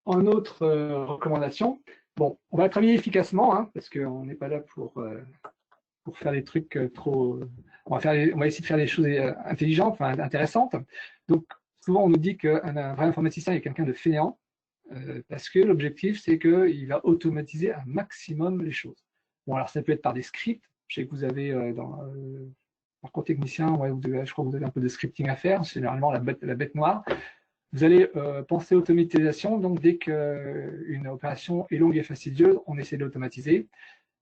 en autre recommandation, bon, on va travailler efficacement, hein, parce qu'on n'est pas là pour faire des trucs trop. On va essayer de faire des choses intelligentes, enfin intéressantes. Donc, souvent, on nous dit qu'un vrai informaticien est quelqu'un de fainéant, parce que l'objectif, c'est qu'il va automatiser un maximum les choses. Bon, alors ça peut être par des scripts. Je sais que vous avez dans parcours technicien, ouais, je crois que vous avez un peu de scripting à faire, c'est généralement la bête noire. Vous allez penser automatisation, donc dès qu'une opération est longue et fastidieuse, on essaie de l'automatiser.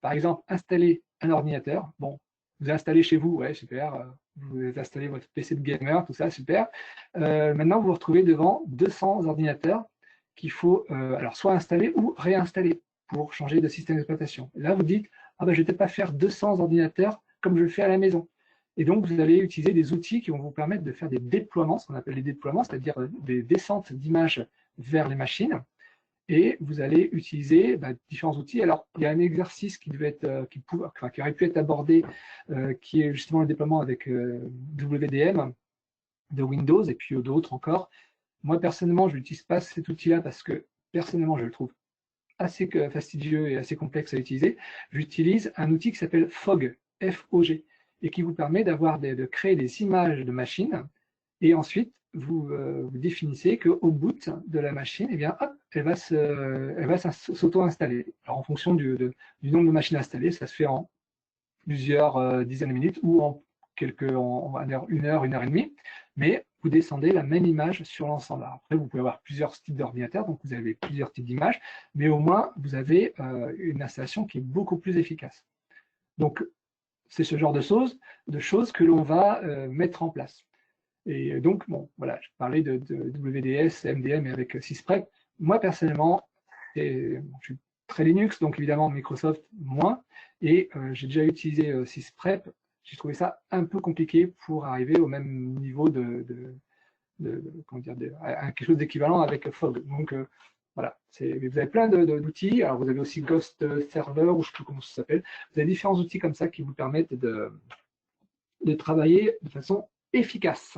Par exemple, installer un ordinateur. Bon, vous installez chez vous, ouais, super. Vous installez votre PC de gamer, tout ça, super. Maintenant, vous vous retrouvez devant 200 ordinateurs qu'il faut alors soit installer ou réinstaller pour changer de système d'exploitation. Là, vous dites, ah ben, je ne vais peut-être pas faire 200 ordinateurs comme je le fais à la maison. Et donc, vous allez utiliser des outils qui vont vous permettre de faire des déploiements, ce qu'on appelle les déploiements, c'est-à-dire des descentes d'images vers les machines. Et vous allez utiliser différents outils. Alors, il y a un exercice qui aurait pu être abordé, qui est justement le déploiement avec WDM. de Windows et puis d'autres encore. Moi, personnellement, je n'utilise pas cet outil-là parce que, personnellement, je le trouve assez fastidieux et assez complexe à utiliser. J'utilise un outil qui s'appelle Fog, F-O-G, et qui vous permet de créer des images de machines, et ensuite, vous définissez qu'au bout de la machine, eh bien, hop, elle va s'auto-installer. Alors, en fonction du nombre de machines installées, ça se fait en plusieurs dizaines de minutes ou on va dire 1 heure et demie, mais vous descendez la même image sur l'ensemble. Après, vous pouvez avoir plusieurs types d'ordinateurs, donc vous avez plusieurs types d'images, mais au moins, vous avez une installation qui est beaucoup plus efficace. Donc, c'est ce genre de choses que l'on va mettre en place. Et donc, bon, voilà, je parlais de WDS, MDM et avec Sysprep. Moi, personnellement, je suis très Linux, donc évidemment Microsoft moins, et j'ai déjà utilisé Sysprep. J'ai trouvé ça un peu compliqué pour arriver au même niveau comment dire, à quelque chose d'équivalent avec Fog. Donc voilà, vous avez plein d'outils. Alors vous avez aussi Ghost Server, ou je ne sais plus comment ça s'appelle. Vous avez différents outils comme ça qui vous permettent de travailler de façon efficace.